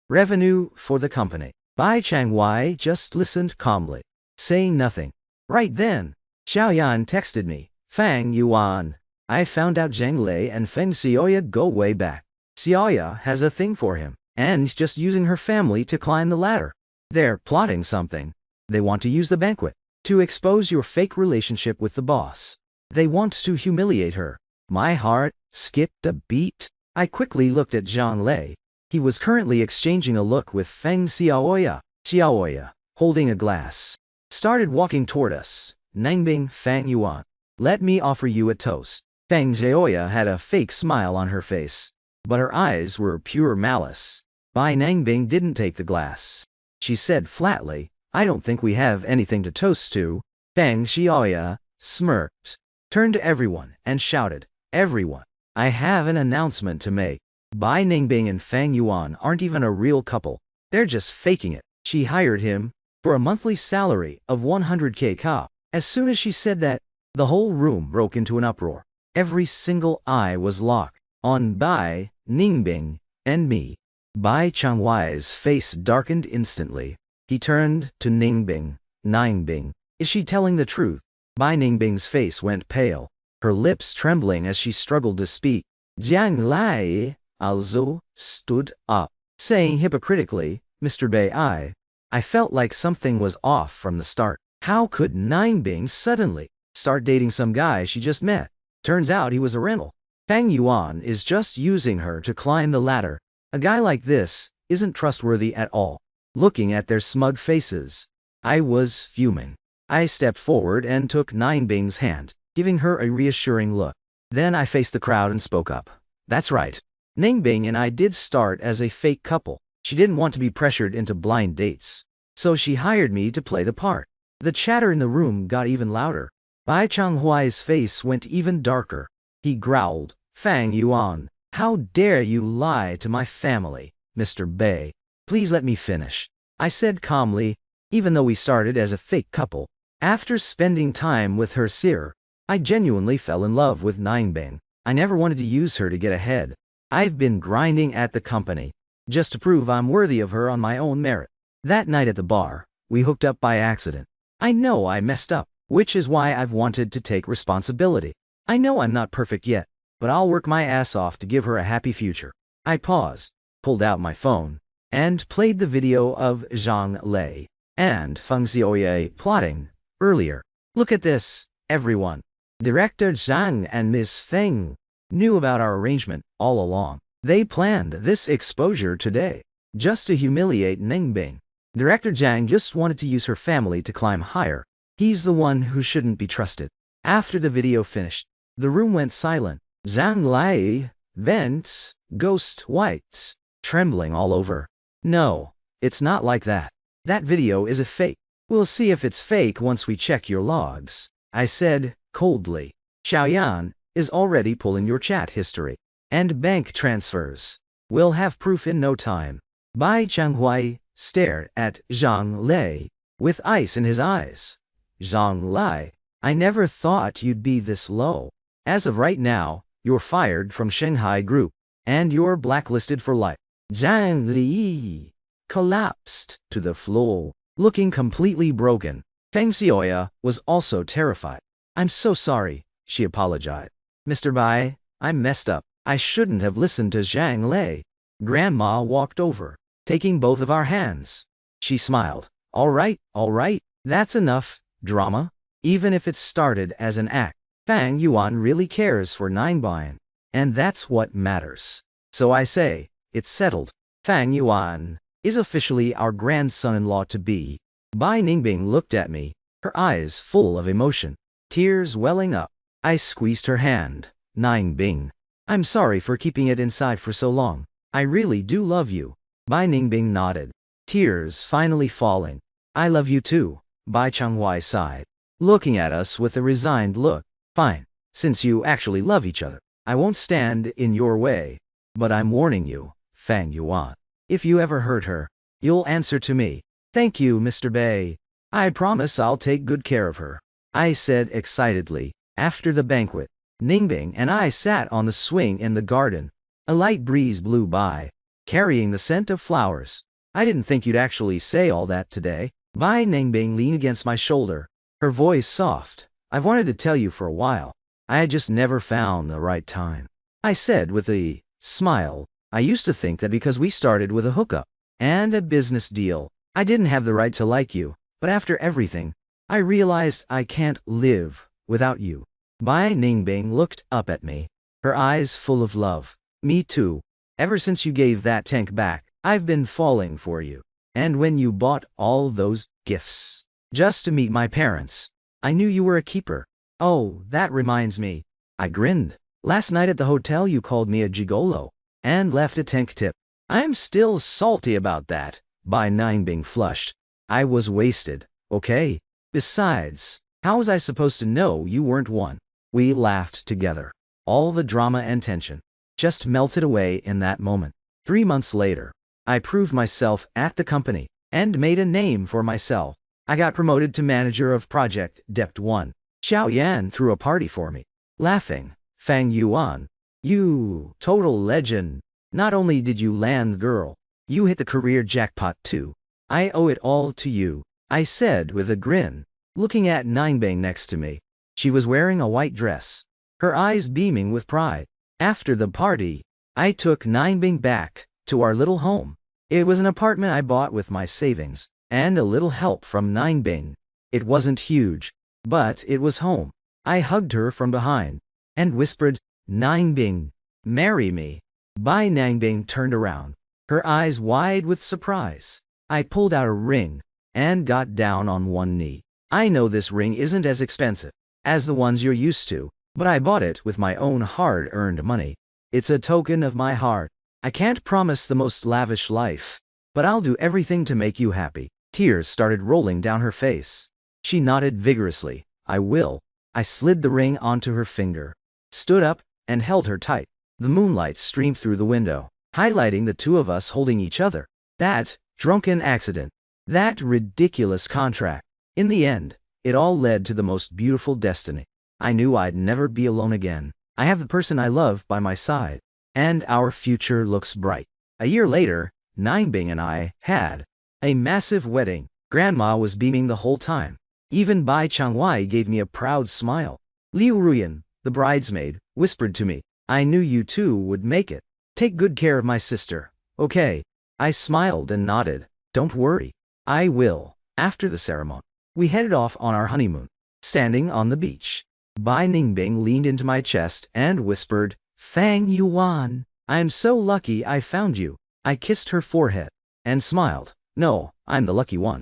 S1: revenue for the company. Bai Changhui just listened calmly, saying nothing. Right then, Xiaoyan texted me, Fang Yuan, I found out Zhang Lai and Feng Xiaoya go way back. Xiaoya has a thing for him, and just using her family to climb the ladder. They're plotting something. They want to use the banquet to expose your fake relationship with the boss. They want to humiliate her. My heart skipped a beat. I quickly looked at Zhang Lai. He was currently exchanging a look with Feng Xiaoya. Xiaoya, holding a glass, started walking toward us. Ningbing, Fang Yuan, let me offer you a toast. Feng Xiaoya had a fake smile on her face, but her eyes were pure malice. Bai Ningbing didn't take the glass. She said flatly, I don't think we have anything to toast to. Feng Xiaoya smirked, turned to everyone, and shouted, "Everyone, I have an announcement to make. Bai Ningbing and Fang Yuan aren't even a real couple. They're just faking it. She hired him for a monthly salary of 100k ka." As soon as she said that, the whole room broke into an uproar. Every single eye was locked on Bai Ningbing and me. Bai Changhuai's face darkened instantly. He turned to Ningbing. "Ningbing, is she telling the truth?" Bai Ningbing's face went pale, her lips trembling as she struggled to speak. Jiang Lai also stood up, saying hypocritically, "Mr. Bai, I felt like something was off from the start. How could Ningbing suddenly start dating some guy she just met? Turns out he was a rental. Fang Yuan is just using her to climb the ladder. A guy like this isn't trustworthy at all." Looking at their smug faces, I was fuming. I stepped forward and took Ningbing's hand, giving her a reassuring look. Then I faced the crowd and spoke up. "That's right. Ningbing and I did start as a fake couple. She didn't want to be pressured into blind dates, so she hired me to play the part." The chatter in the room got even louder. Bai Changhuai's face went even darker. He growled, "Fang Yuan, how dare you lie to my family, Mr. Bai? Please let me finish," I said calmly. "Even though we started as a fake couple, after spending time with her sire, I genuinely fell in love with Ningbing. I never wanted to use her to get ahead. I've been grinding at the company just to prove I'm worthy of her on my own merit. That night at the bar, we hooked up by accident. I know I messed up, which is why I've wanted to take responsibility. I know I'm not perfect yet, but I'll work my ass off to give her a happy future." I paused, pulled out my phone, and played the video of Zhang Lei and Feng Xiaoye plotting earlier. "Look at this, everyone. Director Zhang and Ms. Feng knew about our arrangement all along. They planned this exposure today, just to humiliate Ningbing. Director Zhang just wanted to use her family to climb higher. He's the one who shouldn't be trusted." After the video finished, the room went silent. Zhang Lai vents, ghost whites, trembling all over. "No, it's not like that. That video is a fake. We'll see if it's fake once we check your logs," I said coldly. "Xiaoyan is already pulling your chat history and bank transfers. We'll have proof in no time." Bai Changhuai stared at Zhang Lei with ice in his eyes. "Zhang Lai, I never thought you'd be this low. As of right now, you're fired from Shanghai Group, and you're blacklisted for life." Zhang Li collapsed to the floor, looking completely broken. Feng Xiaoya was also terrified. "I'm so sorry," she apologized. "Mr. Bai, I messed up. I shouldn't have listened to Zhang Lei." Grandma walked over, taking both of our hands. She smiled. All right, that's enough drama. Even if it started as an act, Fang Yuan really cares for Ningbing, and that's what matters. So I say, it's settled. Fang Yuan is officially our grandson-in-law-to-be." Bai Ningbing looked at me, her eyes full of emotion, tears welling up. I squeezed her hand. "Ningbing, I'm sorry for keeping it inside for so long. I really do love you." Bai Ningbing nodded, tears finally falling. "I love you too," Bai Changhuai sighed, looking at us with a resigned look. "Fine, since you actually love each other, I won't stand in your way. But I'm warning you, Fang Yuan. If you ever hurt her, you'll answer to me." "Thank you, Mr. Bai. I promise I'll take good care of her," I said excitedly. After the banquet, Ningbing and I sat on the swing in the garden. A light breeze blew by, carrying the scent of flowers. "I didn't think you'd actually say all that today." Bai Ningbing leaned against my shoulder, her voice soft. "I've wanted to tell you for a while. I had just never found the right time," I said with a smile. "I used to think that because we started with a hookup and a business deal, I didn't have the right to like you. But after everything, I realized I can't live without you." Bai Ningbing looked up at me, her eyes full of love. "Me too. Ever since you gave that tank back, I've been falling for you. And when you bought all those gifts just to meet my parents, I knew you were a keeper. Oh, that reminds me." I grinned. "Last night at the hotel you called me a gigolo and left a tank tip. I'm still salty about that." Bai Ningbing flushed. I was wasted, okay? Besides, how was I supposed to know you weren't one? We laughed together. All the drama and tension just melted away in that moment. 3 months later, I proved myself at the company and made a name for myself. I got promoted to manager of Project Dept 1. Xiao Yan threw a party for me. Laughing, Fang Yuan, you total legend. Not only did you land the girl, you hit the career jackpot too. I owe it all to you, I said with a grin, looking at Ninebing next to me. She was wearing a white dress, her eyes beaming with pride. After the party, I took Ninebing back to our little home. It was an apartment I bought with my savings and a little help from Ninebing. It wasn't huge, but it was home. I hugged her from behind and whispered, Ninebing, marry me. Bai Ninebing turned around, her eyes wide with surprise. I pulled out a ring and got down on one knee. I know this ring isn't as expensive as the ones you're used to, but I bought it with my own hard-earned money. It's a token of my heart. I can't promise the most lavish life, but I'll do everything to make you happy. Tears started rolling down her face. She nodded vigorously. I will. I slid the ring onto her finger, stood up, and held her tight. The moonlight streamed through the window, highlighting the two of us holding each other. That drunken accident. That ridiculous contract. In the end, it all led to the most beautiful destiny. I knew I'd never be alone again. I have the person I love by my side, and our future looks bright. A year later, Ninebing and I had a massive wedding. Grandma was beaming the whole time. Even Bai Changwai gave me a proud smile. Liu Ruyan, the bridesmaid, whispered to me, I knew you two would make it. Take good care of my sister, okay? I smiled and nodded. Don't worry. I will. After the ceremony, we headed off on our honeymoon. Standing on the beach, Bai Ningbing leaned into my chest and whispered, Fang Yuan, I'm so lucky I found you. I kissed her forehead and smiled. No, I'm the lucky one.